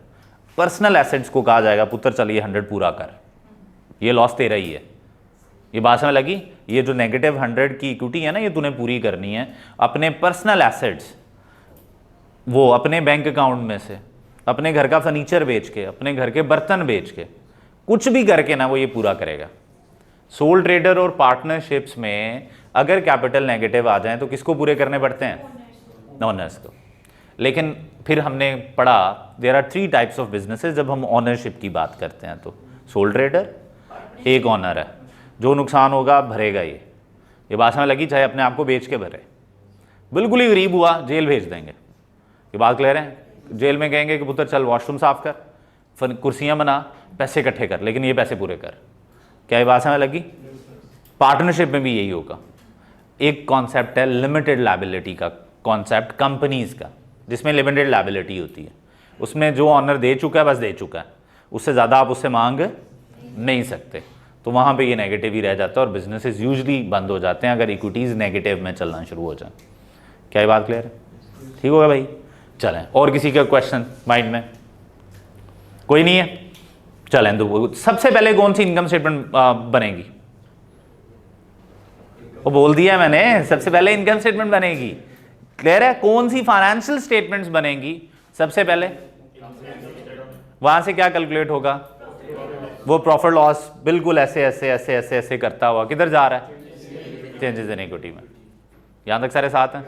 पर्सनल एसेट्स को कहा जाएगा पुत्र चल ये 100 पूरा कर, ये लॉस तेरा ही है। ये बात समझ लगी? ये जो नेगेटिव 100 की इक्विटी है ना, ये तूने पूरी करनी है। अपने पर्सनल एसेट्स, वो अपने बैंक अकाउंट में से, अपने घर का फर्नीचर बेच के, अपने घर के बर्तन बेच के, कुछ भी करके ना वो ये पूरा करेगा। सोल ट्रेडर और पार्टनरशिप्स में अगर कैपिटल नेगेटिव आ जाए तो किसको पूरे करने पड़ते हैं? ओनर्स को। लेकिन फिर हमने पढ़ा there are 3 types of businesses जब हम ओनरशिप की बात करते हैं। तो सोल ट्रेडर, एक ओनर है, जो नुकसान होगा भरेगा ये बात हमें लगी, चाहे अपने आप को बेच के भरे। बिल्कुल ही गरीब हुआ जेल भेज देंगे, ये बात क्लियर है? जेल में कहेंगे कि पुत्र चल वॉशरूम साफ कर, कुर्सियां बना, पैसे इकट्ठे कर, लेकिन ये पैसे पूरे कर। क्या ये बात हमें लगी? पार्टनरशिप में भी यही होगा। एक कॉन्सेप्ट है लिमिटेड लायबिलिटी का कॉन्सेप्ट कंपनीज का, जिसमें लिमिटेड लायबिलिटी होती है। उसमें जो ऑनर दे चुका है बस दे चुका है, उससे ज़्यादा आप उससे मांग नहीं सकते। तो वहाँ पे ये नेगेटिव ही रह जाता है और बिजनेसेस यूजली बंद हो जाते हैं अगर इक्विटीज़ नेगेटिव में चलना शुरू हो जाए। क्या ये बात क्लियर है? ठीक होगा भाई? चलें, और किसी का क्वेश्चन माइंड में? कोई नहीं है? चलें, तो सबसे पहले कौन सी इनकम स्टेटमेंट बनेगी? वो बोल दिया है मैंने, सबसे पहले इनकम स्टेटमेंट बनेगी। क्लियर है? कौन सी फाइनेंशियल स्टेटमेंट्स बनेंगी सबसे पहले? वहां से क्या कैलकुलेट होगा? वो प्रॉफिट लॉस बिल्कुल ऐसे ऐसे ऐसे ऐसे ऐसे करता हुआ किधर जा रहा है? चेंजेस इन इक्विटी में। यहां तक सारे साथ हैं?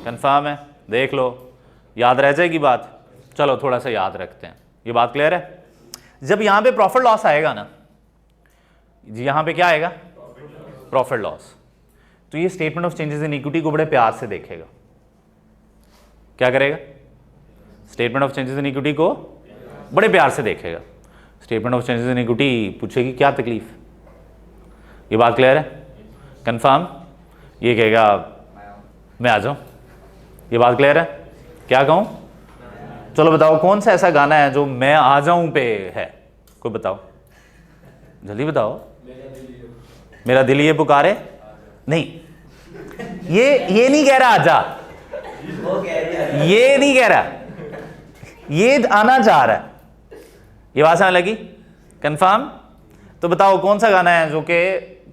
कंफर्म है? देख लो, याद रह जाएगी बात। चलो थोड़ा सा याद रखते हैं। ये बात क्लियर है? जब यहां पे प्रॉफिट लॉस आएगा ना, यहां पे क्या आएगा? Profit loss. तो ये statement of changes in equity को बड़े प्यार से देखेगा। क्या करेगा? Statement of changes in equity को बड़े प्यार से देखेगा। Statement of changes in equity पूछेगी क्या तकलीफ? ये बात क्लियर है? कंफर्म? ये कहेगा मैं आ जाऊं। ये बात क्लियर है? क्या कहूं? चलो बताओ कौन सा ऐसा गाना है जो मैं आ जाऊं पे है? कोई बताओ, जल्दी बताओ। मेरा दिल ये पुकारे? नहीं, ये नहीं कह रहा आजा, वो कह रही है ये नहीं कह रहा, ये आना चाह रहा है। ये बात समझ लगी? कंफर्म? तो बताओ कौन सा गाना है जो कि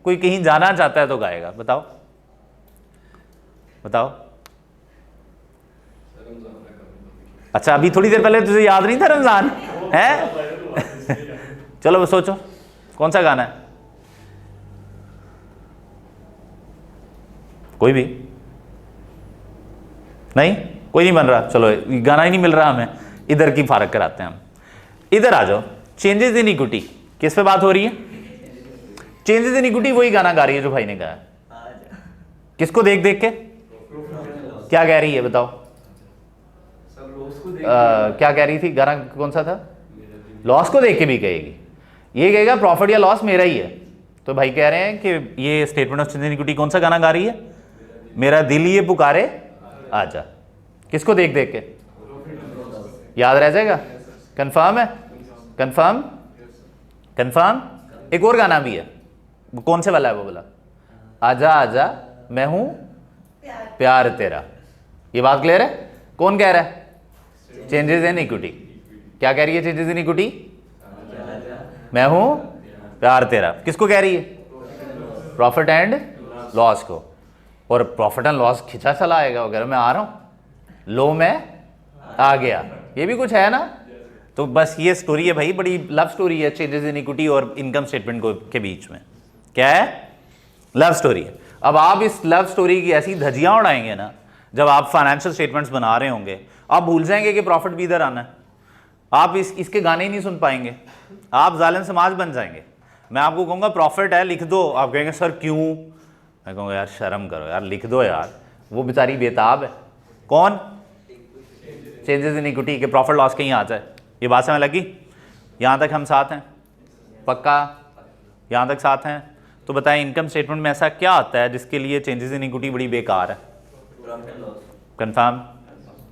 कोई कहीं जाना चाहता है तो गाएगा? बताओ बताओ। अच्छा, अभी थोड़ी देर पहले तुझे याद नहीं था रमजान है? चलो सोचो कौन सा गाना है? कोई भी नहीं? कोई नहीं बन रहा? चलो गाना ही नहीं मिल रहा हमें, इधर की फारक कराते हैं हम। इधर आ जाओ। चेंजेस इन इक्विटी, किस पे बात हो रही है? चेंजेस इन इक्विटी वही गाना गा रही है जो भाई ने गाया। किसको देख देख के? क्या कह रही है बताओ? क्या कह रही थी? गाना कौन सा था? लॉस को देख के भी कहेगी। ये कहेगा प्रॉफिट या लॉस मेरा ही है। तो भाई कह रहे हैं कि ये statement of change in equity कौन सा गाना गा रही है? मेरा दिल ये पुकारे आजा। किसको देख देख के? याद रह जाएगा? कंफर्म है? कंफर्म? कंफर्म? एक और गाना भी है, वो कौन से वाला है? वो बोला आजा आजा मैं हूं प्यार तेरा। ये बात क्लियर है? कौन कह रहा है? Changes in equity. क्या कह रही है चेंजेस इन इक्विटी? मैं हूं प्यार तेरा। किसको कह रही है? प्रॉफिट एंड लॉस को। और प्रॉफिट एंड लॉस खिंचा चला आएगा वगैरह, मैं आ रहा हूं, लो मैं आ गया, ये भी कुछ है ना? तो बस ये स्टोरी है भाई, बड़ी लव स्टोरी है चेंजेस इन इक्विटी और इनकम स्टेटमेंट को के बीच में। क्या है? लव स्टोरी है। अब आप इस लव स्टोरी की ऐसी धजियां उड़ाएंगे ना, जब आप फाइनेंशियल स्टेटमेंट्स बना रहे होंगे, आप भूल जाएंगे कि प्रॉफिट भी इधर आना है। आप इसके गाने ही नहीं सुन पाएंगे, आप जालिम समाज बन जाएंगे। मैं आपको कहूँगा प्रॉफिट है लिख दो, आप कहेंगे सर क्यों? मैं कहूँगा यार शर्म करो यार, लिख दो यार। वो बेचारी बेताब है। कौन? चेंजेस इन इक्विटी के प्रॉफिट लॉस कहीं आ जाए। ये बात समझ लगी? यहाँ तक हम साथ हैं? पक्का यहाँ तक साथ हैं? तो बताएं इनकम स्टेटमेंट में ऐसा क्या आता है जिसके लिए चेंजेस इन इक्विटी बड़ी बेकार है? कंफर्म?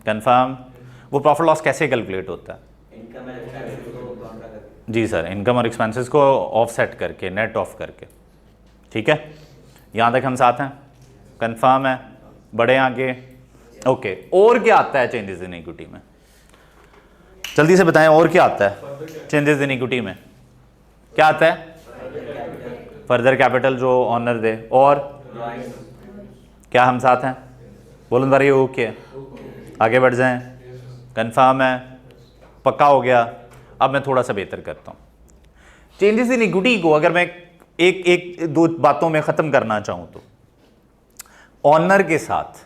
कंफर्म? वो प्रॉफिट लॉस कैसे कैलकुलेट होता है? जी सर, इनकम और एक्सपेंसेस को ऑफसेट करके, नेट ऑफ करके। ठीक है, यहाँ तक हम साथ हैं? कंफर्म है? बड़े आगे? ओके। और क्या आता है चेंजेस इन इक्विटी में? जल्दी से बताएं, और क्या आता है चेंजेस इन इक्विटी में? क्या आता है? फर्दर कैपिटल जो ऑनर दे। और क्या हम साथ हैं? बोलो बारी ओके, आगे बढ़ जाएं। कंफर्म है? पक्का हो गया? अब मैं थोड़ा सा बेहतर करता हूं। चेंजेस इन इक्विटी को अगर मैं एक दो बातों में खत्म करना चाहूं तो ऑनर के साथ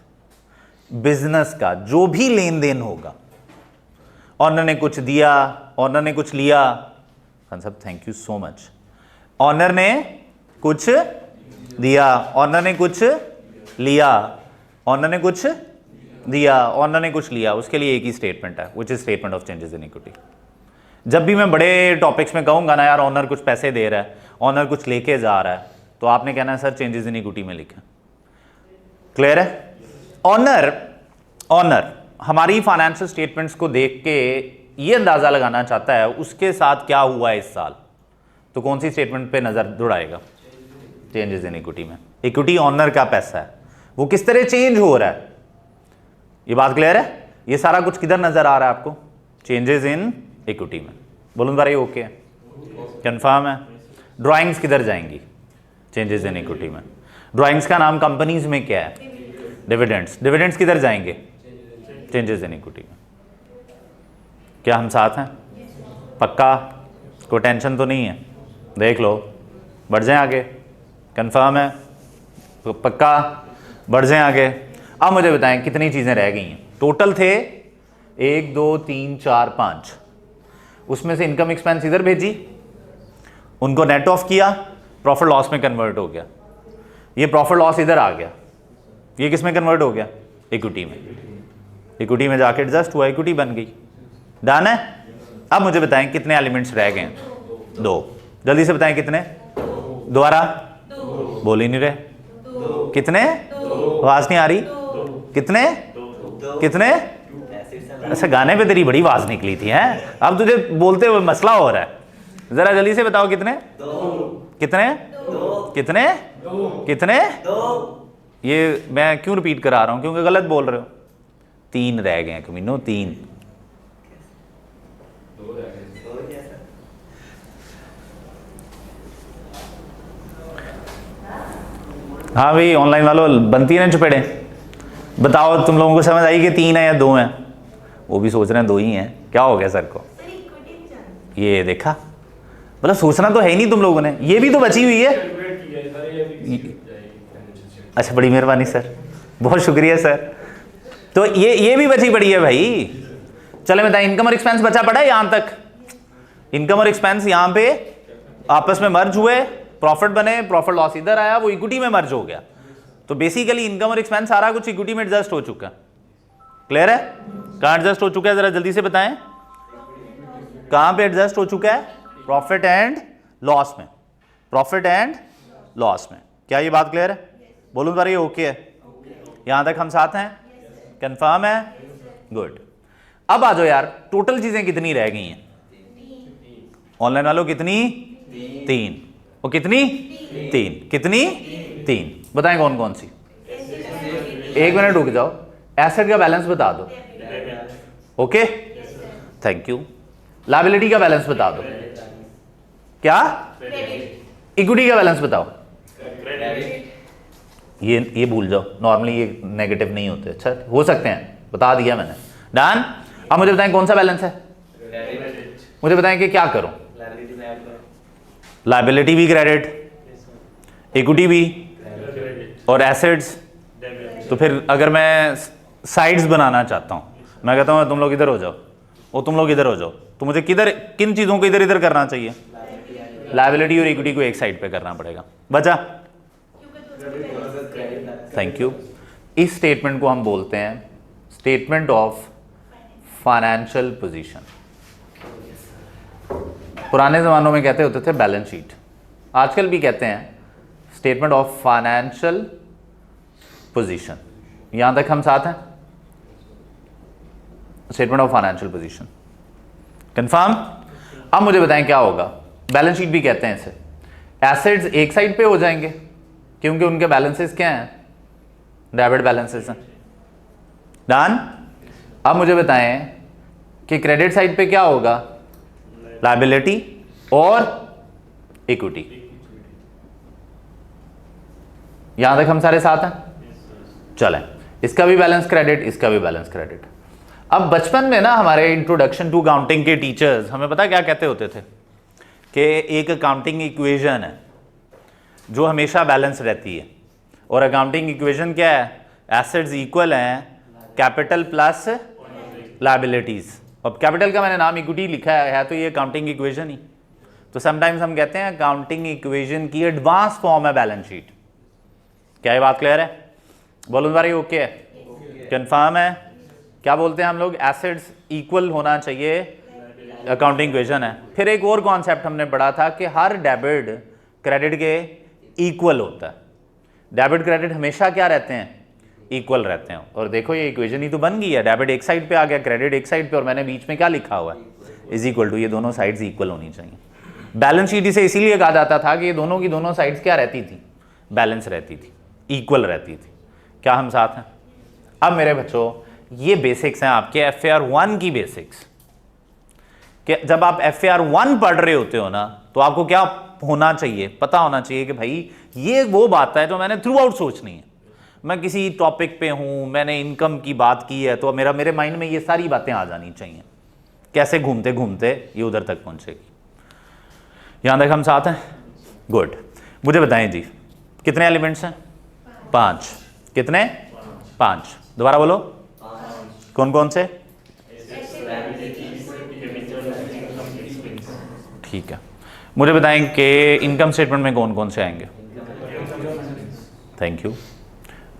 बिजनेस का जो भी लेन देन होगा, ऑनर ने कुछ दिया, ऑनर ने कुछ लिया, Khan sahab thank you so much, owner ने कुछ दिया, ऑनर ने कुछ लिया, ऑनर ने कुछ दिया, ऑनर ने कुछ लिया, उसके लिए एक ही स्टेटमेंट है, which is statement of changes in equity. जब भी मैं बड़े टॉपिक्स में कहूंगा ना यार ऑनर कुछ पैसे दे रहा है, ऑनर कुछ लेके जा रहा है, तो आपने कहना है सर चेंजेस इन इक्विटी में लिखें। क्लियर है? ऑनर हमारी फाइनेंशियल स्टेटमेंट्स को देख के ये अंदाजा लगाना चाहता है उसके साथ क्या हुआ है इस साल, तो कौन सी स्टेटमेंट पे नजर दौड़ाएगा? चेंजेस इन इक्विटी में। इक्विटी ऑनर का पैसा है, वो किस तरह चेंज हो रहा है, ये बात क्लियर है? ये सारा कुछ किधर नजर आ रहा है आपको? चेंजेस इन इक्विटी में। बोलूं बारी ओके, कंफर्म है? ड्राइंग्स किधर जाएंगी? चेंजेस इन इक्विटी में। ड्राइंग्स का नाम कंपनीज में क्या है? डिविडेंड्स। डिविडेंड्स किधर जाएंगे? चेंजेस इन इक्विटी में। क्या हम साथ हैं? पक्का? कोई टेंशन तो नहीं है? देख लो, बढ़ जाएं आगे। कंफर्म है? पक्का? बढ़ जाएं आगे। अब मुझे बताएं कितनी चीज़ें रह गई हैं? टोटल थे 1 2 3 4 5, उसमें से इनकम एक्सपेंस इधर भेजी, उनको नेट ऑफ किया, प्रॉफिट लॉस में कन्वर्ट हो गया। ये प्रॉफिट लॉस इधर आ गया, ये किस में कन्वर्ट हो गया? इक्विटी में। इक्विटी में जाके एडजस्ट हुआ, इक्विटी बन गई। डन है? अब मुझे बताएं कितने एलिमेंट्स रह गए हैं? 2। जल्दी से बताएं कितने? दोबारा बोल ही नहीं रहे। कितने? आवाज नहीं आ रही। कितने? कितने? अच्छा गाने पे तेरी बड़ी आवाज निकली थी हैं, अब तुझे बोलते हुए मसला हो रहा है। जरा जल्दी से बताओ कितने, कितने कितने कितने। ये मैं क्यों रिपीट करा रहा हूं, क्योंकि गलत बोल रहे हो। 3 रह गए हैं कमीनो, 3। हाँ भाई ऑनलाइन वालों बनती है ना चुपेड़े। बताओ तुम लोगों को समझ आई कि 3 है या 2 हैं? वो भी सोच रहे हैं 2 ही हैं। क्या हो गया सर को? ये देखा, मतलब सोचना तो है ही नहीं तुम लोगों ने। ये भी तो बची हुई है। अच्छा बड़ी मेहरबानी सर, बहुत शुक्रिया सर। तो ये भी बची पड़ी है भाई। चले बताएं, इनकम और एक्सपेंस बचा पड़ा है यहां तक। इनकम और एक्सपेंस यहां पे आपस में मर्ज हुए, प्रॉफिट बने, प्रॉफिट लॉस इधर आया, वो इक्विटी में मर्ज हो गया। तो बेसिकली इनकम और एक्सपेंस सारा कुछ इक्विटी में एडजस्ट हो चुका है। क्लियर है? कहां एडजस्ट हो चुका है जरा जल्दी से बताएं, कहां पे एडजस्ट हो चुका है? प्रॉफिट एंड लॉस में। प्रॉफिट एंड लॉस में। क्या ये बात क्लियर है? बोलूं तो ये ओके है? यहां तक हम साथ हैं? कंफर्म है? गुड। अब आ जाओ यार, टोटल चीजें कितनी रह गई हैं ऑनलाइन वालों? कितनी? 3। वो कितनी? 3। कितनी? 3। बताएं कौन कौन सी? 1 मिनट रुक जाओ, एसेट का बैलेंस बता दो। Okay thank you. लायबिलिटी का बैलेंस बता दो। क्या? इक्विटी का बैलेंस बताओ। ये भूल जाओ, नॉर्मली ये नेगेटिव नहीं होते। अच्छा हो सकते हैं, बता दिया मैंने। डन। अब मुझे बताएं कौन सा बैलेंस है? मुझे बताएं कि क्या करूं? लायबिलिटी भी क्रेडिट, इक्विटी भी, और एसेट्स। तो फिर अगर मैं साइड्स बनाना चाहता हूं, मैं कहता हूं तुम लोग इधर हो जाओ और तुम लोग इधर हो जाओ, तो मुझे किन चीजों को इधर इधर करना चाहिए? लायबिलिटी और इक्विटी को एक साइड पे करना पड़ेगा। बचा? Thank you. इस स्टेटमेंट को हम बोलते हैं स्टेटमेंट ऑफ फाइनेंशियल पोजीशन। पुराने जमानों में कहते होते थे बैलेंस शीट, आजकल भी कहते हैं स्टेटमेंट ऑफ फाइनेंशियल पोजीशन। यहां तक हम साथ हैं? Statement of financial position confirm. अब मुझे बताएं क्या होगा? बैलेंस शीट भी कहते हैं इसे। एसेट्स एक साइड पे हो जाएंगे क्योंकि उनके बैलेंसेस क्या हैं? डेबिट बैलेंसेस हैं। डन। अब मुझे बताएं कि क्रेडिट साइड पे क्या होगा? लायबिलिटी और इक्विटी। यहां तक हम सारे साथ हैं? चलें, इसका भी बैलेंस क्रेडिट, इसका भी बैलेंस क्रेडिट। अब बचपन में ना हमारे इंट्रोडक्शन टू अकाउंटिंग के टीचर्स हमें पता क्या कहते होते थे कि एक अकाउंटिंग इक्वेशन है जो हमेशा बैलेंस रहती है। और अकाउंटिंग इक्वेशन क्या है? एसेट्स इक्वल हैं कैपिटल प्लस लायबिलिटीज। अब कैपिटल का मैंने नाम इक्विटी लिखा है तो ये अकाउंटिंग इक्वेशन ही। तो समटाइम्स हम कहते हैं अकाउंटिंग इक्वेशन की एडवांस फॉर्म है बैलेंस शीट। क्या ये बात क्लियर है? बोलो बारी ओके है? कंफर्म है? क्या बोलते हैं हम लोग? एसेट्स इक्वल होना चाहिए, अकाउंटिंग इक्वेशन है। फिर एक और कॉन्सेप्ट हमने पढ़ा था कि हर डेबिट क्रेडिट के इक्वल होता है। डेबिट क्रेडिट हमेशा क्या रहते हैं? इक्वल रहते हैं। और देखो ये इक्वेशन ही तो बन गई है। डेबिट एक साइड पे आ गया, क्रेडिट एक साइड पे, और मैंने बीच में क्या लिखा हुआ है? Is equal to. ये दोनों साइड्स इक्वल होनी चाहिए। बैलेंस शीट इसे इसीलिए कहा जाता था कि ये दोनों की दोनों साइड्स क्या रहती थी? बैलेंस रहती थी, इक्वल रहती थी। क्या हम साथ हैं? अब मेरे बच्चों ये बेसिक्स हैं आपके FAR 1 की बेसिक्स। कि जब आप FAR 1 पढ़ रहे होते हो ना तो आपको क्या होना चाहिए? पता होना चाहिए कि भाई ये वो बात है जो मैंने थ्रू आउट सोचनी है। मैं किसी टॉपिक पे हूं, मैंने इनकम की बात की है तो मेरे माइंड में ये सारी बातें आ जानी चाहिए। कैसे घूमते घूमते ये उधर तक पहुंचेगी। यहां तक हम साथ हैं? गुड। मुझे बताएं जी कितने एलिमेंट्स हैं? 5। कितने? 5। दोबारा बोलो। कौन कौन से? ठीक है। मुझे बताएं कि इनकम स्टेटमेंट में कौन कौन से आएंगे? Thank you.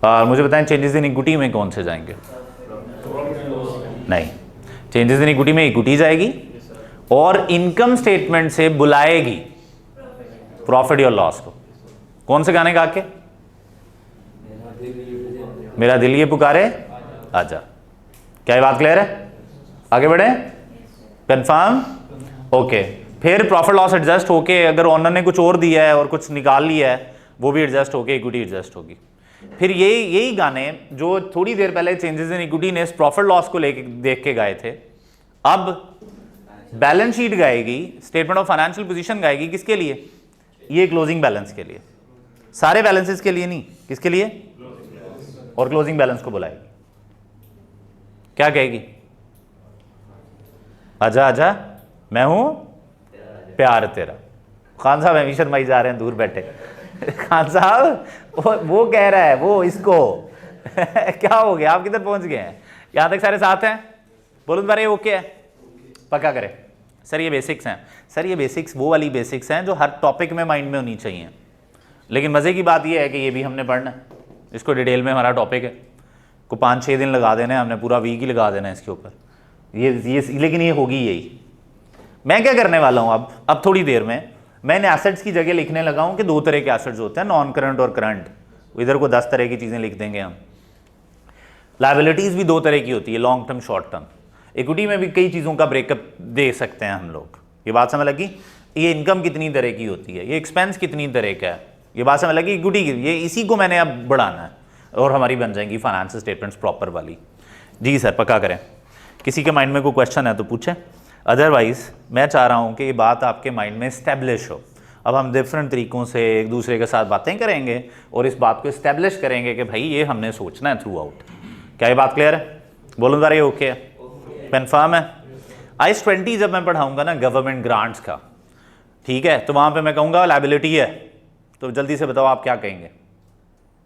और मुझे बताएं चेंजेस इन इक्विटी में कौन से जाएंगे? नहीं, चेंजेस इन इक्विटी में इक्विटी जाएगी और इनकम स्टेटमेंट से बुलाएगी प्रॉफिट और लॉस को। कौन से गाने गा के? मेरा दिल ये पुकारे आजा। क्या ये बात क्लियर है? आगे बढ़े, कंफर्म, ओके। फिर प्रॉफिट लॉस एडजस्ट होके अगर ओनर ने कुछ और दिया है और कुछ निकाल लिया है वो भी एडजस्ट होके इक्विटी एडजस्ट होगी। फिर यही गाने जो थोड़ी देर पहले चेंजेस इन इक्विटी ने प्रॉफिट लॉस को लेके देख के गाए थे, अब बैलेंस शीट गाएगी, स्टेटमेंट ऑफ फाइनेंशियल पोजीशन गाएगी, किसके लिए? ये क्लोजिंग बैलेंस के लिए, सारे बैलेंसेस के लिए नहीं, किसके लिए? और क्लोजिंग बैलेंस को बुलाएगी, क्या कहेगी? आजा आजा मैं हूं प्यार तेरा। खान साहब एमी शर्मा जा रहे हैं दूर बैठे। खान साहब वो कह रहा है वो इसको क्या हो गया, आप किधर पहुंच गए हैं? यहां तक सारे साथ हैं? बोलो तुम्हारे ओके है? पक्का करें सर ये बेसिक्स हैं। सर ये बेसिक्स वो वाली बेसिक्स हैं जो हर टॉपिक में माइंड में होनी चाहिए, लेकिन मज़े की बात ये है कि ये भी हमने पढ़ना है, इसको डिटेल में हमारा टॉपिक है, को 5-6 दिन लगा देना है हमने, पूरा वीक ही लगा देना है इसके ऊपर, ये लेकिन ये होगी यही। मैं क्या करने वाला हूँ अब थोड़ी देर में मैं इन एसेट्स की जगह लिखने लगा हूँ कि 2 तरह के एसेट्स होते हैं, नॉन करंट और करंट। इधर को 10 तरह की चीज़ें लिख देंगे हम। लायबिलिटीज़ भी 2 तरह की होती है, long term short term. Equity में भी कई चीज़ों का ब्रेकअप दे सकते हैं हम लोग, ये बात समझ लगी? ये इनकम कितनी तरह की होती है, ये एक्सपेंस कितनी तरह का है, ये बात समझ लगी? इक्विटी की ये इसी को मैंने अब बढ़ाना है और हमारी बन जाएंगी फाइनेंशियल स्टेटमेंट्स प्रॉपर वाली। जी सर पक्का करें। किसी के माइंड में कोई क्वेश्चन है तो पूछें, अदरवाइज मैं चाह रहा हूँ कि ये बात आपके माइंड में इस्टेब्लिश हो। अब हम डिफरेंट तरीक़ों से एक दूसरे के साथ बातें करेंगे और इस बात को इस्टेब्लिश करेंगे कि भाई ये हमने सोचना है थ्रू आउट। क्या ये बात क्लियर है? बोलो बारे ओके है, कन्फर्म है? IAS 20 जब मैं पढ़ाऊँगा ना गवर्नमेंट ग्रांट्स का, ठीक है, तो वहाँ पर मैं कहूँगा लायबिलिटी है, तो जल्दी से बताओ आप क्या कहेंगे?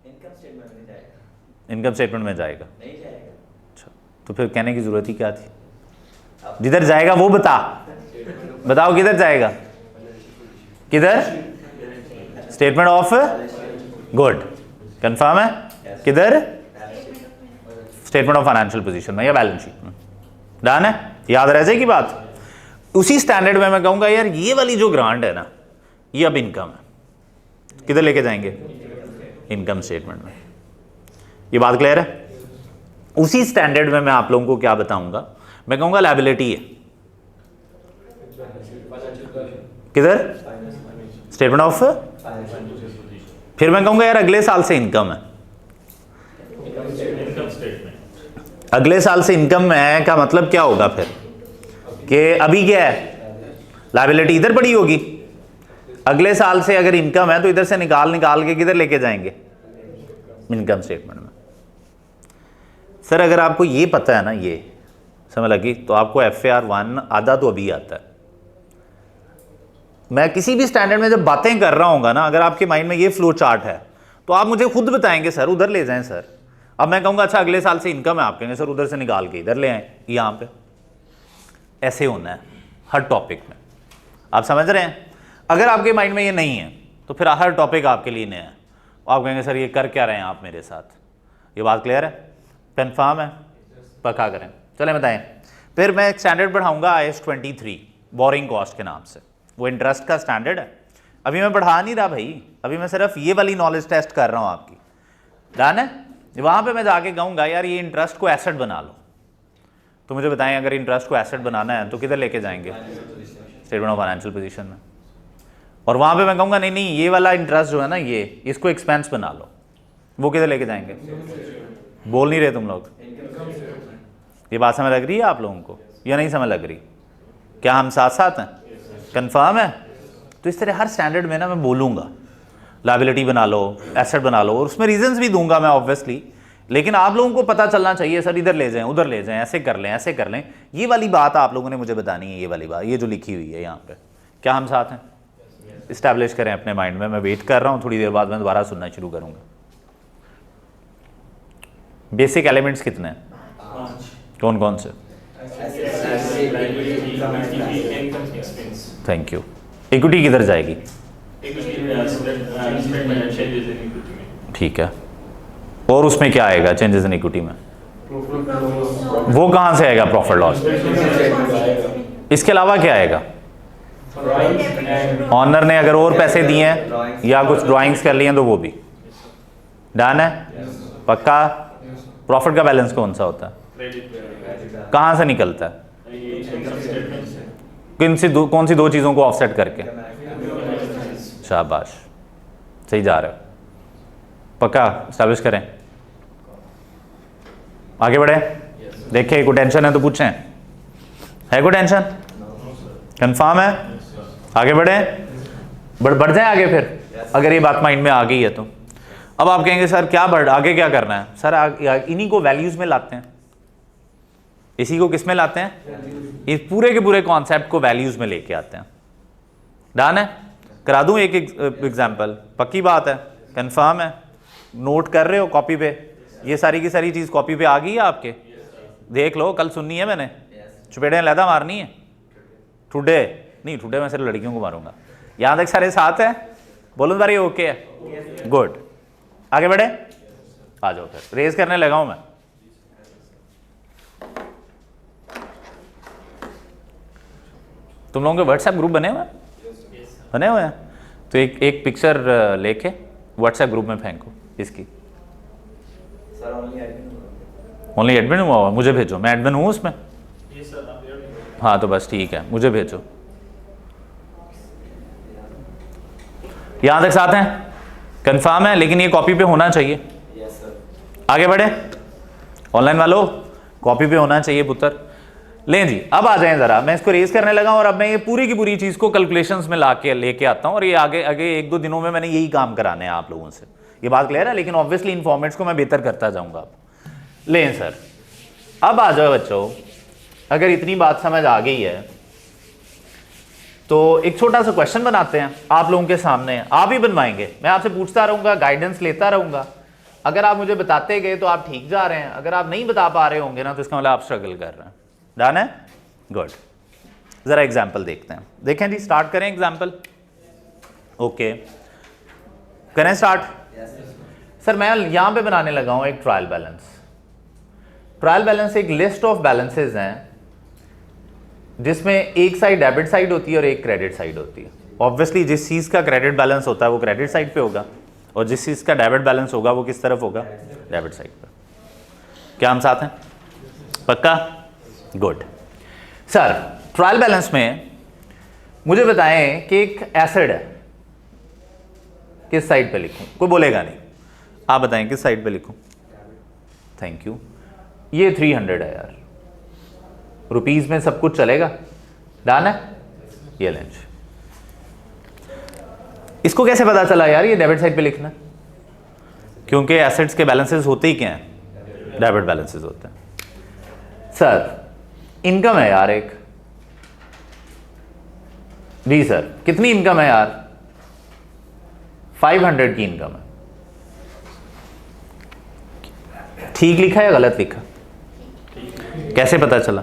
इनकम स्टेटमेंट में जाएगा। इनकम स्टेटमेंट में जाएगा? नहीं जाएगा। अच्छा, तो फिर कहने की ज़रूरत ही क्या थी? जिधर जाएगा वो बताओ किधर जाएगा? किधर? स्टेटमेंट ऑफ गुड, कंफर्म है? किधर? स्टेटमेंट ऑफ फाइनेंशियल पोजीशन में या बैलेंस शीट में। डन है? याद रह जाएगी बात। उसी स्टैंडर्ड में मैं कहूंगा यार ये वाली जो ग्रांट है ना ये अब इनकम है, किधर लेके जाएंगे? इनकम स्टेटमेंट में। ये बात क्लियर है? उसी स्टैंडर्ड में मैं आप लोगों को क्या बताऊंगा, मैं कहूंगा लायबिलिटी है, किधर? Statement of. फिर मैं कहूंगा यार अगले साल से इनकम है, इनकम स्टेटमेंट। अगले साल से इनकम है का मतलब क्या होगा फिर कि अभी क्या है? लायबिलिटी इधर पड़ी होगी, अगले साल से अगर इनकम है तो इधर से निकाल के किधर लेके जाएंगे? इनकम स्टेटमेंट में। सर अगर आपको ये पता है ना, ये समझ लगी, तो आपको FAR 1 आधा तो अभी आता है। मैं किसी भी स्टैंडर्ड में जब बातें कर रहा हूँ ना, अगर आपके माइंड में ये फ्लो चार्ट है तो आप मुझे खुद बताएंगे सर उधर ले जाएं सर। अब मैं कहूँगा अच्छा अगले साल से इनकम है, आप कहेंगे सर उधर से निकाल के इधर ले आए यहाँ पे। ऐसे होना है हर टॉपिक में, आप समझ रहे हैं? अगर आपके माइंड में ये नहीं है तो फिर हर टॉपिक आपके लिए नया है, आप कहेंगे सर ये कर क्या रहे हैं आप मेरे साथ। ये बात क्लियर है? कन्फर्म है? पक्का करें। चलें बताएं। फिर मैं एक स्टैंडर्ड बढ़ाऊंगा IAS 23 बोरिंग कॉस्ट के नाम से, वो इंटरेस्ट का स्टैंडर्ड है। अभी मैं बढ़ा नहीं रहा भाई, अभी मैं सिर्फ ये वाली नॉलेज टेस्ट कर रहा हूँ आपकी। डन है? वहाँ पे मैं जाके कहूँगा यार ये इंटरेस्ट को एसेट बना लो, तो मुझे बताएं अगर इंटरेस्ट को एसेट बनाना है तो किधर लेके जाएंगे? स्टेटमेंट ऑफ फाइनेंशियल पोजीशन में। और वहाँ पे मैं कहूँगा नहीं ये वाला इंटरेस्ट जो है ना ये इसको एक्सपेंस बना लो, वो किधर लेके जाएंगे? बोल नहीं रहे तुम लोग। ये बात समझ लग रही है आप लोगों को या नहीं समझ लग रही? क्या हम साथ साथ हैं? कंफर्म है? तो इस तरह हर स्टैंडर्ड में ना मैं बोलूँगा लायबिलिटी बना लो, एसेट बना लो, और उसमें रीजंस भी दूंगा मैं ऑब्वियसली, लेकिन आप लोगों को पता चलना चाहिए सर इधर ले जाएं उधर ले जाएं, ऐसे कर लें ऐसे कर लें। ये वाली बात आप लोगों ने मुझे बतानी है, ये वाली बात, ये जो लिखी हुई है यहाँ पे। क्या हम साथ हैं? इस्टेब्लिश करें अपने माइंड में। मैं वेट कर रहा हूँ, थोड़ी देर बाद मैं दोबारा सुनना शुरू करूँगा। बेसिक एलिमेंट्स कितने हैं? कौन कौन से? Thank you. इक्विटी किधर जाएगी? ठीक है, और उसमें क्या आएगा चेंजेस इन इक्विटी में? वो कहाँ से आएगा? Profit loss. इसके अलावा क्या आएगा? ऑनर ने अगर और पैसे दिए हैं या कुछ ड्राइंग्स कर लिए हैं तो वो भी। डन है? पक्का? प्रॉफिट का बैलेंस कौन सा होता है? कहाँ से निकलता है? इनकम स्टेटमेंट से कौन सी दो चीज़ों को ऑफसेट करके? शाबाश, सही जा रहे हो, पक्का स्टैब्लिश करें, आगे बढ़े। देखिए कोई टेंशन है तो पूछें, है कोई टेंशन? कंफर्म है? आगे बढ़े, बढ़ जाए आगे फिर, अगर ये बात माइंड में आ गई है तो। अब आप कहेंगे सर क्या आगे क्या करना है? सर इन्हीं को वैल्यूज में लाते हैं, इसी को किस में लाते हैं? इस पूरे के पूरे कॉन्सेप्ट को वैल्यूज में लेके आते हैं। डन है? करा दूं एक एग्जांपल? पक्की बात है, कंफर्म है, नोट कर रहे हो कॉपी पे? ये सारी की सारी चीज कॉपी पे आ गई है आपके? देख लो, कल सुननी है मैंने, चुपेड़े लहदा मारनी है। टुडे नहीं, टुडे मैं सिर्फ लड़कियों को मारूंगा। यहां तक सारे साथ है? बोलो बारी ओके है, गुड। आगे बढ़े, आ जाओ फिर, रेज करने लगा हूं मैं। तुम लोगों के व्हाट्सएप ग्रुप बने हुए हैं? बने हुए हैं? तो एक पिक्चर लेके व्हाट्सएप ग्रुप में फेंको इसकी। सर ओनली एडमिन हुआ हुआ, मुझे भेजो, मैं एडमिन हूँ उसमें। हाँ तो बस ठीक है, मुझे भेजो। यहां तक साथ हैं? कंफर्म है? लेकिन ये कॉपी पे होना चाहिए। आगे बढ़े, ऑनलाइन वालों कॉपी पे होना चाहिए पुत्र। लें जी, अब आ जाएं जरा, मैं इसको रेज करने लगा और अब मैं ये पूरी की पूरी चीज को कैलकुलेशंस में लेके आता हूं और ये आगे एक दो दिनों में मैंने यही काम कराने हैं आप लोगों से। ये बात क्लियर है? लेकिन ऑब्वियसली इन फॉर्मेट्स को मैं बेहतर करता जाऊंगा। लें सर, अब आ जाओ बच्चों, अगर इतनी बात समझ आ गई है तो एक छोटा सा क्वेश्चन बनाते हैं आप लोगों के सामने। आप ही बनवाएंगे, मैं आपसे पूछता रहूंगा, गाइडेंस लेता रहूंगा। अगर आप मुझे बताते गए तो आप ठीक जा रहे हैं, अगर आप नहीं बता पा रहे होंगे ना तो इसका मतलब आप स्ट्रगल कर रहे हैं। डन है? गुड। जरा एग्जाम्पल देखते हैं। देखें जी, स्टार्ट करें एग्जाम्पल। ओके, करें स्टार्ट? सर मैं यहां पे बनाने लगा हूं एक ट्रायल बैलेंस। ट्रायल बैलेंस एक लिस्ट ऑफ बैलेंसेज हैं जिसमें एक साइड डेबिट साइड होती है और एक क्रेडिट साइड होती है। ऑब्वियसली जिस चीज का क्रेडिट बैलेंस होता है वो क्रेडिट साइड पे होगा और जिस चीज का डेबिट बैलेंस होगा वो किस तरफ होगा? डेबिट साइड पर। क्या हम साथ हैं? पक्का? गुड। सर ट्रायल बैलेंस में मुझे बताएं कि एक एसिड है, किस साइड पे लिखूं? कोई बोलेगा नहीं, आप बताएं किस साइड पे लिखूं? Thank you. ये 300 है यार, रुपीज में सब कुछ चलेगा? डन है? ये लेंज। इसको कैसे पता चला यार ये डेबिट साइड पे लिखना? क्योंकि एसेट्स के बैलेंसेस होते ही क्या हैं? डेबिट बैलेंसेस होते हैं। सर इनकम है यार एक, जी सर कितनी इनकम है यार? 500 की इनकम है। ठीक लिखा है या गलत लिखा? कैसे पता चला?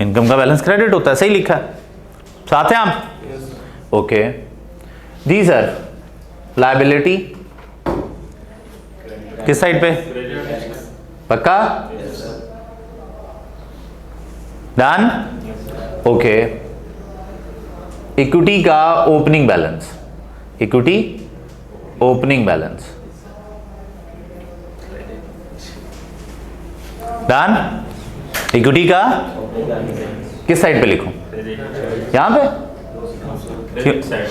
इनकम का बैलेंस क्रेडिट होता है, सही लिखा है। साथ हैं आप? ओके जी सर, लायबिलिटी किस साइड पे? पक्का? डन? ओके। इक्विटी का opening balance, equity opening balance done? Equity का किस साइड पे लिखूं? यहां पे? क्रेडिट साइड,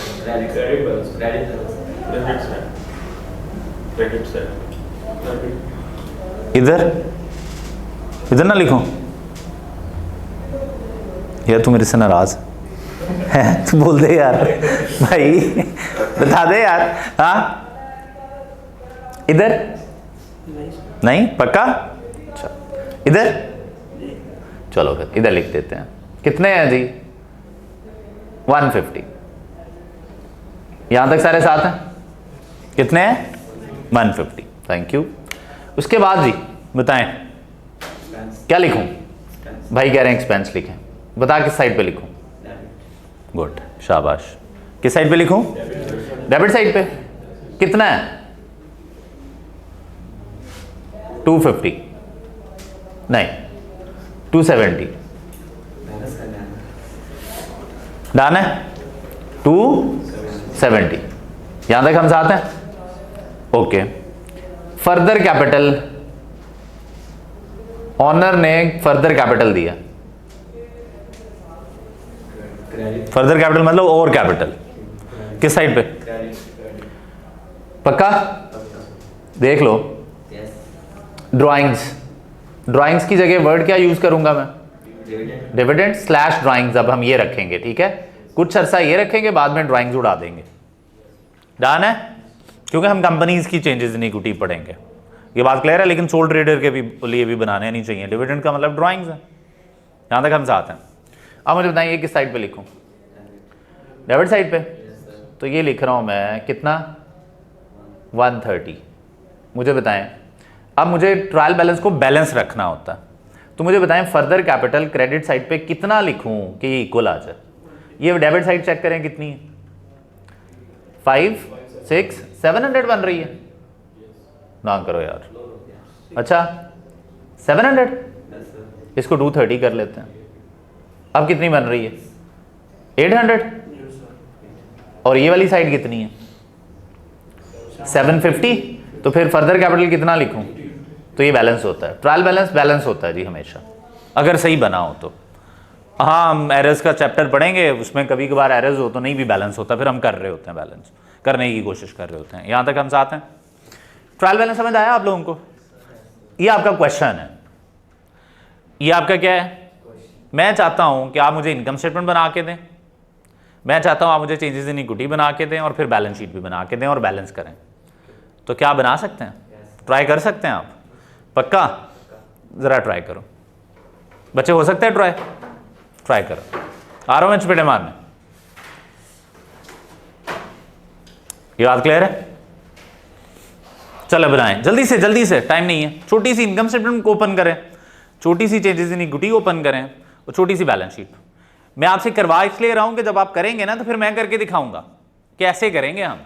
क्रेडिट साइड, इधर इधर ना लिखूं? यार तू मेरे से नाराज है? तू बोल दे यार भाई, बता दे यार। हाँ इधर नहीं? पक्का? अच्छा इधर? चलो फिर इधर लिख देते हैं। कितने हैं जी? 150। यहां तक सारे साथ हैं? कितने हैं? 150। Thank you. उसके बाद जी बताएं क्या लिखूं? भाई कह रहे हैं एक्सपेंस लिखें, बता किस साइड पे लिखूं? गुड, शाबाश। किस साइड पे लिखूं? डेबिट साइड पे। कितना है? 250 नहीं 270। डन है? 270। यहां तक हम साथ हैं? ओके। फर्दर कैपिटल ऑनर ने फर्दर कैपिटल दिया, क्रेडिट फर्दर कैपिटल मतलब और कैपिटल किस साइड पे? क्रेडिट पक्का? देख लो यस ड्राइंग्स की जगह वर्ड क्या यूज करूंगा मैं? Dividend dividend slash drawings. अब हम ये रखेंगे, ठीक है, कुछ अरसा ये रखेंगे, बाद में ड्राइंग्स उड़ा देंगे। डन है, क्योंकि हम कंपनीज की चेंजेस इन इक्विटी पढ़ेंगे, ये बात क्लियर है। लेकिन सोल ट्रेडर के भी लिए भी बनाने नहीं चाहिए। डिविडेंड का मतलब ड्राइंग्स है, यहां तक हम साथ हैं। अब मुझे बताइए किस साइड पे लिखूं? डेबिट साइड पे। तो ये लिख रहा हूं मैं कितना? 130। मुझे बताएं, अब मुझे ट्रायल बैलेंस को बैलेंस रखना होता है, तो मुझे बताएं फर्दर कैपिटल क्रेडिट साइड पे कितना लिखूं कि इक्वल आ जाए? ये डेबिट साइड चेक करें कितनी है? 5 6 700 बन रही है ना? करो यार, अच्छा 700, इसको 230 कर लेते हैं। अब कितनी बन रही है? 800। और ये वाली साइड कितनी है? 750। तो फिर फर्दर कैपिटल कितना लिखूं? तो ये बैलेंस होता है, ट्रायल बैलेंस होता है जी हमेशा, अगर सही बना हो तो। हाँ, हम एरर्स का चैप्टर पढ़ेंगे, उसमें कभी कभार एरर्स हो तो नहीं भी बैलेंस होता, फिर हम कर रहे होते हैं, बैलेंस करने की कोशिश कर रहे होते हैं। यहाँ तक हम साथ हैं। ट्रायल बैलेंस समझ आया आप लोगों को? ये आपका क्वेश्चन है, ये आपका क्या है? मैं चाहता हूँ कि आप मुझे इनकम स्टेटमेंट बना के दें, मैं चाहता हूँ आप मुझे चेंजेस इन इक्विटी बना के दें, और फिर बैलेंस शीट भी बना के दें और बैलेंस करें। तो क्या बना सकते हैं? ट्राई कर सकते हैं आप? पक्का? ज़रा ट्राई करो बच्चे, हो सकता है ट्राई करो। आ रहा हूँ मैं चपेटे मारने। ये बात क्लियर है? चलो बनाएं जल्दी से, टाइम नहीं है। छोटी सी इनकम स्टेटमेंट को ओपन करें, छोटी सी चेंजेस इन इक्विटी ओपन करें, और छोटी सी बैलेंस शीट। मैं आपसे करवा इसलिए रहा हूं कि जब आप करेंगे ना, तो फिर मैं करके दिखाऊंगा कैसे करेंगे हम।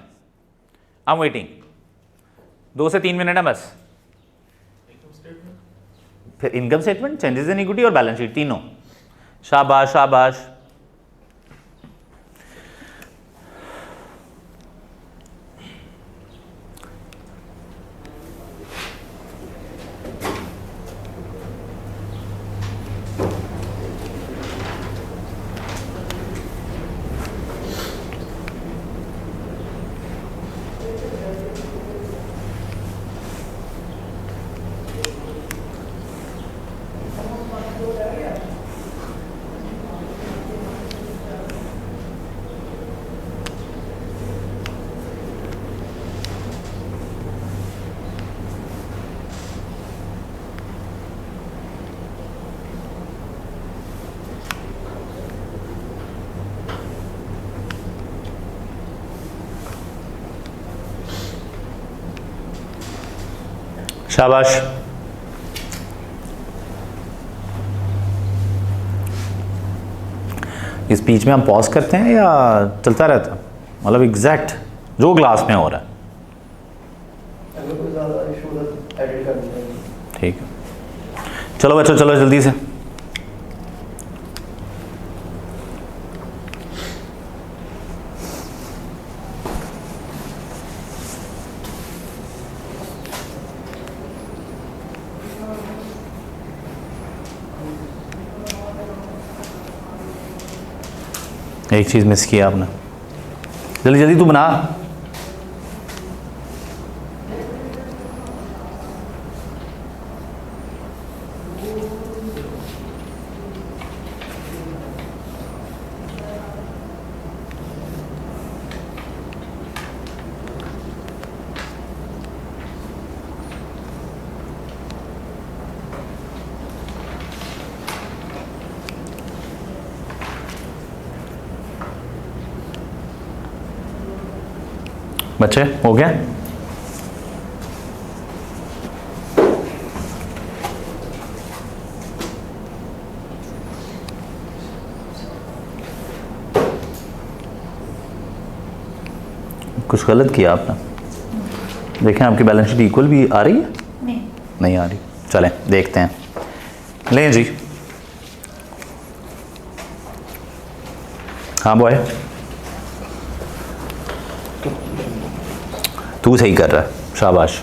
I am waiting. 2 से 3 मिनट है बस। फिर income statement, changes in equity और बैलेंस शीट, तीनों। शाबाश शाबाश। शाबाश। इस बीच में हम पॉज करते हैं या चलता रहता है? मतलब एग्जैक्ट जो क्लास में हो रहा है। अगर कोई ज़्यादा इशू हो तो एडिट कर देंगे। ठीक है, चलो बच्चों, चलो जल्दी से। एक चीज़ मिस किया आपने, जल्दी जल्दी तू बना। बच्चे हो गया? कुछ गलत किया आपने? देखें आपकी बैलेंस शीट इक्वल भी आ रही है? नहीं आ रही। चलें देखते हैं। लें जी। हाँ बॉय, तू सही कर रहा है, शाबाश।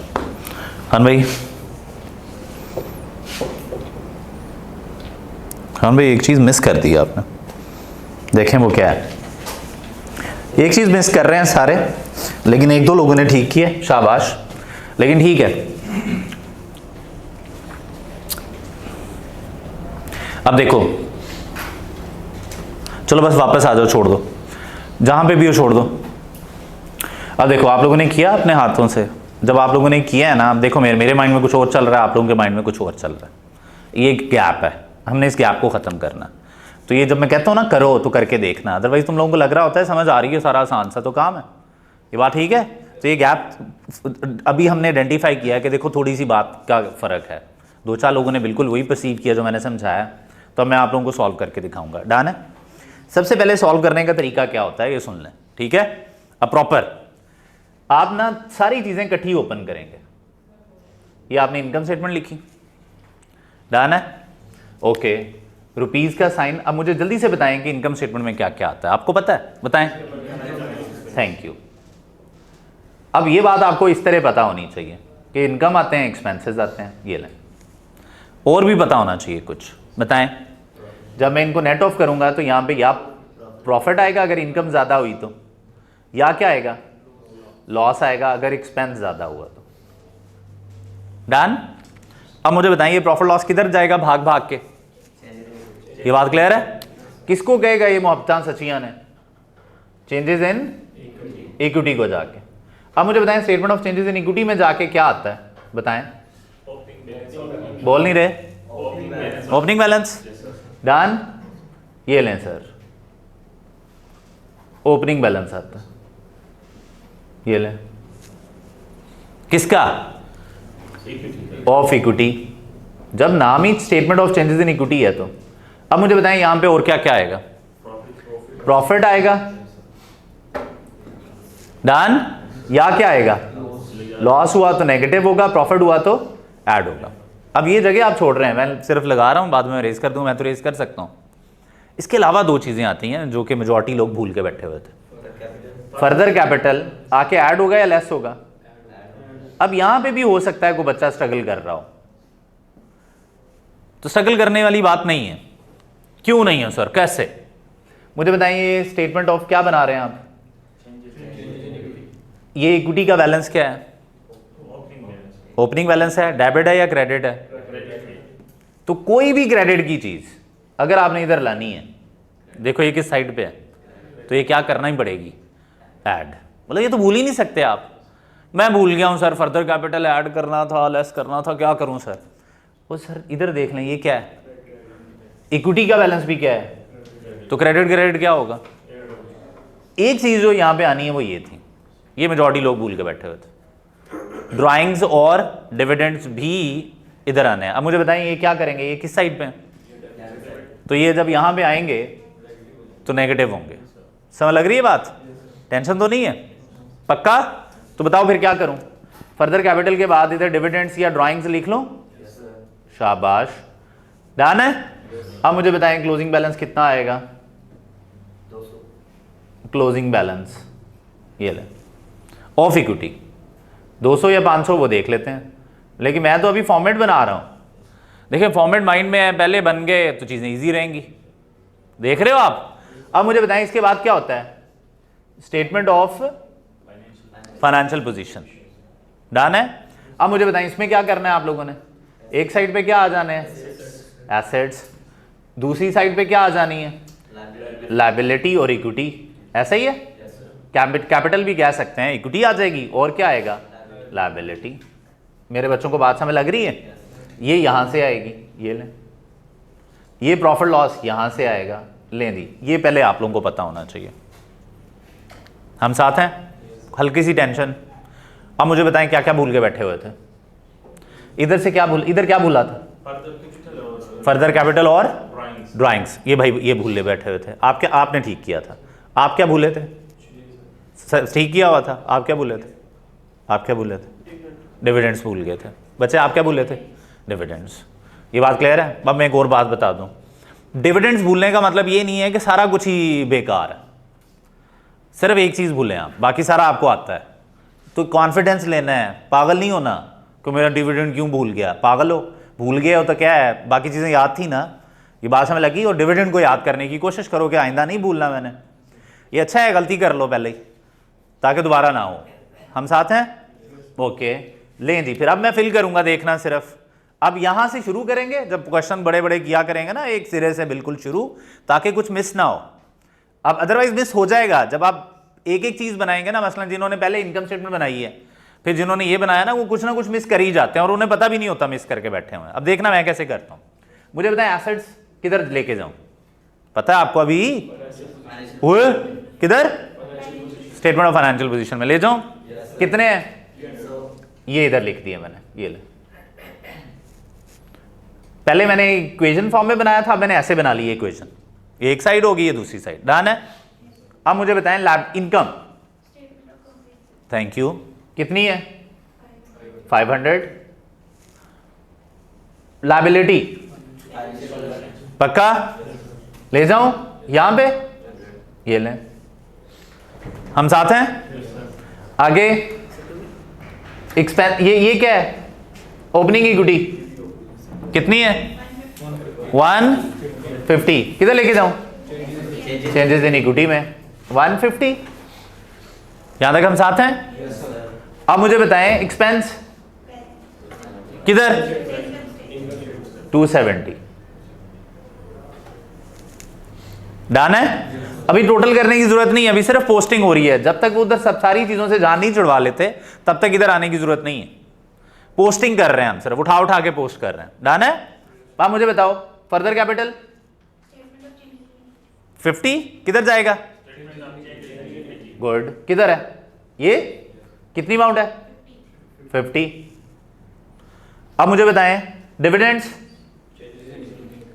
खान भाई खान भाई एक चीज़ मिस कर दी आपने, देखें वो क्या है। एक चीज़ मिस कर रहे हैं सारे, लेकिन एक दो लोगों ने ठीक किया, शाबाश, लेकिन ठीक है। अब देखो, चलो बस वापस आ जाओ, छोड़ दो जहां पे भी हो, छोड़ दो। अब देखो आप लोगों ने किया अपने हाथों से, जब आप लोगों ने किया है ना, अब देखो मेरे माइंड में कुछ और चल रहा है, आप लोगों के माइंड में कुछ और चल रहा है। ये एक गैप है, हमने इस गैप को ख़त्म करना। तो ये जब मैं कहता हूँ ना करो तो करके देखना, अदरवाइज तुम लोगों को लग रहा होता है समझ आ रही है, सारा आसान सा तो काम है। ये बात ठीक है। तो ये गैप अभी हमने आइडेंटिफाई किया है कि देखो थोड़ी सी बात का फ़र्क है, दो चार लोगों ने बिल्कुल वही परसीव किया जो मैंने समझाया, तो मैं आप लोगों को सॉल्व करके दिखाऊंगा। डन है। सबसे पहले सॉल्व करने का तरीका क्या होता है ये सुन लें, ठीक है। अब प्रॉपर आप ना सारी चीज़ें इकट्ठी ओपन करेंगे। ये आपने इनकम स्टेटमेंट लिखी, डन है, ओके। रुपीज़ का साइन। अब मुझे जल्दी से बताएं कि इनकम स्टेटमेंट में क्या क्या आता है, आपको पता है? बताएं। Thank you. अब ये बात आपको इस तरह पता होनी चाहिए कि इनकम आते हैं, एक्सपेंसेस आते हैं, ये लें। और भी पता होना चाहिए कुछ, बताएं। जब मैं इनको नेट ऑफ करूंगा तो यहाँ पे या प्रॉफिट आएगा अगर इनकम ज़्यादा हुई तो, या क्या आएगा, लॉस आएगा अगर एक्सपेंस ज़्यादा हुआ तो। डन। अब मुझे बताइए प्रॉफिट लॉस किधर जाएगा, भाग भाग के। ये बात क्लियर है? किसको कहेगा ये मोहब्बतां सचियां ने? चेंजेस इन इक्विटी को जाके। अब मुझे बताएं statement of changes in equity में जाके क्या आता है, बताएं। बोल नहीं रहे? Opening balance. डन। ये लें सर, ओपनिंग बैलेंस आता है, ये लें। किसका? Of equity. जब नाम ही statement of changes in equity है तो अब मुझे बताएं यहां पे और क्या क्या आएगा, प्रॉफिट आएगा, डन, या क्या आएगा, लॉस हुआ तो नेगेटिव होगा, प्रॉफिट हुआ तो ऐड होगा। अब ये जगह आप छोड़ रहे हैं, मैं सिर्फ लगा रहा हूं, बाद में रेज कर दूं, मैं तो रेज कर सकता हूं। इसके अलावा दो चीजें आती हैं जो कि मेजॉरिटी लोग भूल के बैठे हुए थे। फर्दर कैपिटल आके ऐड होगा या लेस होगा। अब यहां पे भी हो सकता है कोई बच्चा स्ट्रगल कर रहा हो, तो स्ट्रगल करने वाली बात नहीं है। क्यों नहीं है सर, कैसे? मुझे बताइए स्टेटमेंट ऑफ क्या बना रहे हैं आप? ये इक्विटी का बैलेंस क्या है? ओपनिंग बैलेंस है। डेबिट है या क्रेडिट है? तो कोई भी क्रेडिट की चीज अगर आपने इधर लानी है, देखो ये किस साइड पे है, तो ये क्या करना ही पड़ेगी, ऐड। मतलब ये तो भूल ही नहीं सकते आप। मैं भूल गया हूं सर, फर्दर कैपिटल ऐड करना था, लेस करना था, क्या करूं सर? वो सर इधर देख लें, ये क्या है, इक्विटी का बैलेंस भी क्या है, तो क्रेडिट क्रेडिट क्या होगा। एक चीज जो यहां पे आनी है वो ये थी, ये मेजॉरिटी लोग भूल के बैठे हुए थे। ड्राइंग्स और डिविडेंड्स भी इधर आने हैं। अब मुझे बताएं ये क्या करेंगे, ये किस साइड पे है? तो ये जब यहां पे आएंगे तो नेगेटिव होंगे। समझ लग रही है बात? टेंशन तो नहीं है? पक्का? तो बताओ फिर क्या करूं? फर्दर कैपिटल के बाद इधर डिविडेंड्स या ड्राइंग्स लिख लो। शाबाश, डन है। अब मुझे बताएं क्लोजिंग बैलेंस कितना आएगा? 200। क्लोजिंग बैलेंस ये ले, ऑफ इक्विटी 200 या 500 वो देख लेते हैं, लेकिन मैं तो अभी फॉर्मेट बना रहा हूं। देखिए फॉर्मेट माइंड में है, पहले बन गए तो चीजें इजी रहेंगी। देख रहे हो आप? अब मुझे बताएं इसके बाद क्या होता है, statement of financial position. Done है। अब मुझे बताएं इसमें क्या करना है आप लोगों ने? एक साइड पे क्या आ जाने हैं, एसेट्स, दूसरी साइड पे क्या आ जानी है, लायबिलिटी और इक्विटी। ऐसा ही है? कैपिटल भी कह सकते हैं, इक्विटी आ जाएगी और क्या आएगा, लायबिलिटी। मेरे बच्चों को बात समझ लग रही है? ये यहां से आएगी, ये लें। ये प्रॉफिट लॉस यहां से आएगा, लें दी। ये पहले आप लोगों को पता होना चाहिए। हम साथ हैं? हल्की सी टेंशन। अब मुझे बताएं क्या क्या भूल के बैठे हुए थे? इधर से क्या भूल, इधर क्या भूला था? फर्दर कैपिटल और ड्राइंग्स। ये भाई ये भूल बैठे हुए थे। आप क्या, आपने ठीक किया था। आप क्या भूले थे? ठीक किया हुआ था। आप क्या भूले थे? आप क्या भूले थे? डिविडेंड्स भूल गए थे। बच्चे आप क्या भूले थे? डिविडेंड्स। ये बात क्लियर है? अब मैं एक और बात बता दूं, डिविडेंड्स भूलने का मतलब ये नहीं है कि सारा कुछ ही बेकार है। सिर्फ एक चीज भूलें आप, बाकी सारा आपको आता है। तो कॉन्फिडेंस लेना है, पागल नहीं होना कि मेरा डिविडेंड क्यों भूल गया। पागल हो? भूल गए हो तो क्या है, बाकी चीजें याद थी ना। ये बात समझ लगी। और डिविडेंड को याद करने की कोशिश करो कि आइंदा नहीं भूलना मैंने। ये अच्छा है, गलती कर लो पहले ही ताकि दोबारा ना हो। हम साथ हैं? ओके, लें जी। फिर अब मैं फिल करूंगा, देखना सिर्फ। अब यहां से शुरू करेंगे, जब क्वेश्चन बड़े बड़े किया करेंगे ना, एक सिरे से बिल्कुल शुरू, ताकि कुछ मिस ना हो। अब अदरवाइज मिस हो जाएगा जब आप एक एक चीज बनाएंगे ना। मसलन जिन्होंने पहले इनकम स्टेटमेंट बनाई है, फिर जिन्होंने ये बनाया ना, वो कुछ ना कुछ मिस कर ही जाते हैं और उन्हें पता भी नहीं होता मिस करके बैठे हुए हैं। अब देखना मैं कैसे करता हूं। मुझे बताएं एसेट्स किधर लेके जाऊं? पता है आपको अभी? हुए किधर? स्टेटमेंट ऑफ फाइनेंशियल पोजीशन में ले जाऊं? कितने हैं? ये इधर लिख दिए मैंने, ये ले। पहले मैंने इक्वेशन फॉर्म में बनाया था, अब मैंने ऐसे बना ली इक्वेशन। एक साइड होगी, ये दूसरी साइड। डन है। अब मुझे बताएं लैब इनकम, थैंक यू, कितनी है? 500। लायबिलिटी पक्का ले जाऊं यहां पे? ये लें। हम साथ हैं? आगे एक्सपेंस, ये क्या है? ओपनिंग इक्विटी कितनी है? 150। किधर लेके जाऊं? चेंजेस इन इक्विटी में 150। यहां तक हम साथ हैं? अब मुझे बताएं एक्सपेंस किधर? 270। डन है। अभी टोटल करने की जरूरत नहीं है, अभी सिर्फ पोस्टिंग हो रही है। जब तक वो उधर सब सारी चीजों से जान नहीं छुड़वा लेते, तब तक इधर आने की जरूरत नहीं है। पोस्टिंग कर रहे हैं हम, सिर्फ उठा उठा के पोस्ट कर रहे हैं। डन है। अब मुझे बताओ फर्दर कैपिटल 50 किधर जाएगा? गुड, किधर है? ये कितनी अमाउंट है? 50। अब मुझे बताएं डिविडेंड्स,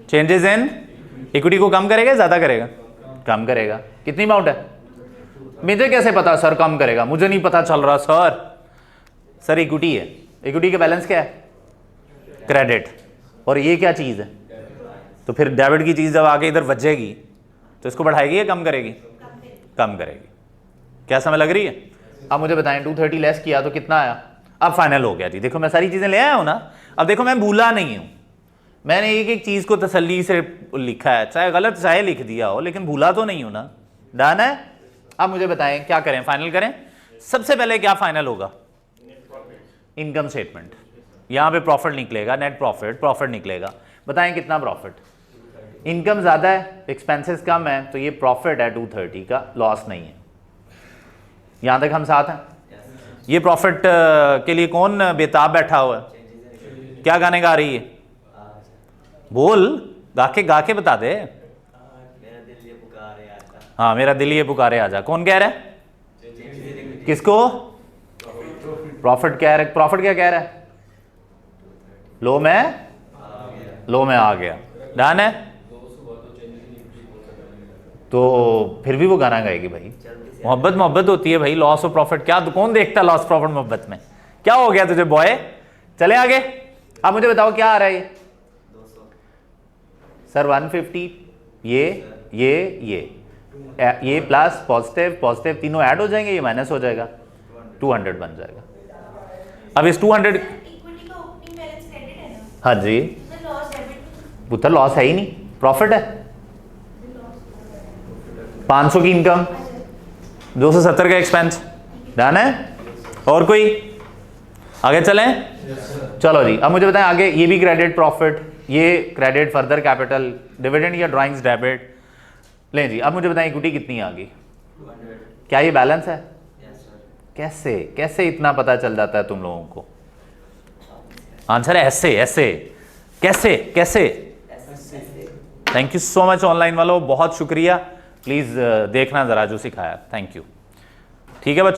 चेंजेस इन इक्विटी को कम करेगा ज्यादा करेगा? कम करेगा। कितनी अमाउंट है? मुझे कैसे पता सर कम करेगा? मुझे नहीं पता चल रहा सर। सर इक्विटी है, इक्विटी का बैलेंस क्या है? क्रेडिट। और ये क्या चीज है? तो फिर डेबिट की चीज जब आके इधर बचेगी तो इसको बढ़ाएगी या कम करेगी? कम करेगी। क्या समझ लग रही है? अब मुझे बताएं 230 लेस किया तो कितना आया? अब फाइनल हो गया जी। देखो मैं सारी चीजें ले आया हूं ना। अब देखो मैं भूला नहीं हूं, मैंने एक एक चीज को तसल्ली से लिखा है, चाहे गलत चाहे लिख दिया हो, लेकिन भूला तो नहीं हूं ना। डन है। अब मुझे बताएं क्या करें, फाइनल करें? सबसे पहले क्या फाइनल होगा? Income statement. यहां पे प्रॉफिट निकलेगा, नेट प्रॉफिट, प्रॉफिट निकलेगा। बताएं कितना प्रॉफिट? इनकम ज्यादा है, एक्सपेंसेस कम है, तो ये प्रॉफिट है 230 का, लॉस नहीं है। यहां तक हम साथ हैं? ये प्रॉफिट के लिए कौन बेताब बैठा हुआ है? क्या गाने गा रही है? बोल, गा के बता दे। मेरा दिल ये पुकारे आजा। हाँ, मेरा दिल ये पुकारे आजा। कौन कह रहा है? किसको? प्रॉफिट कह रहा है। प्रॉफिट क्या कह रहा है? लो में आ गया। डन है। तो फिर भी वो गाना गाएगी भाई। मोहब्बत मोहब्बत होती है भाई। लॉस और प्रॉफिट क्या कौन देखता? लॉस प्रॉफिट मोहब्बत में क्या हो गया तुझे बॉय? चले आगे। अब मुझे बताओ क्या आ रहा है? सर 150, ये प्लस पॉजिटिव पॉजिटिव तीनों ऐड हो जाएंगे, ये माइनस हो जाएगा, 200 बन जाएगा। अब इस 200 इक्विटी का ओपनिंग बैलेंस क्रेडिट है ना? हाँ जी, तो लॉस डेबिट पुत्र लॉस है ही नहीं, प्रॉफिट है। 500 की इनकम, 270 का एक्सपेंस। डन है। और कोई आगे चलें? चलो जी। अब मुझे बताएं आगे, ये भी क्रेडिट प्रॉफिट, ये क्रेडिट फर्दर कैपिटल, डिविडेंड या ड्राइंग्स डेबिट। लें जी। अब मुझे बताएं इक्विटी कितनी आ गई? 200। क्या ये बैलेंस है? Yes sir. कैसे कैसे इतना पता चल जाता है तुम लोगों को? आंसर है ऐसे ऐसे। कैसे कैसे? Thank you so much online वालों, बहुत शुक्रिया। प्लीज देखना जरा जो सिखाया। Thank you. ठीक है बच्चों।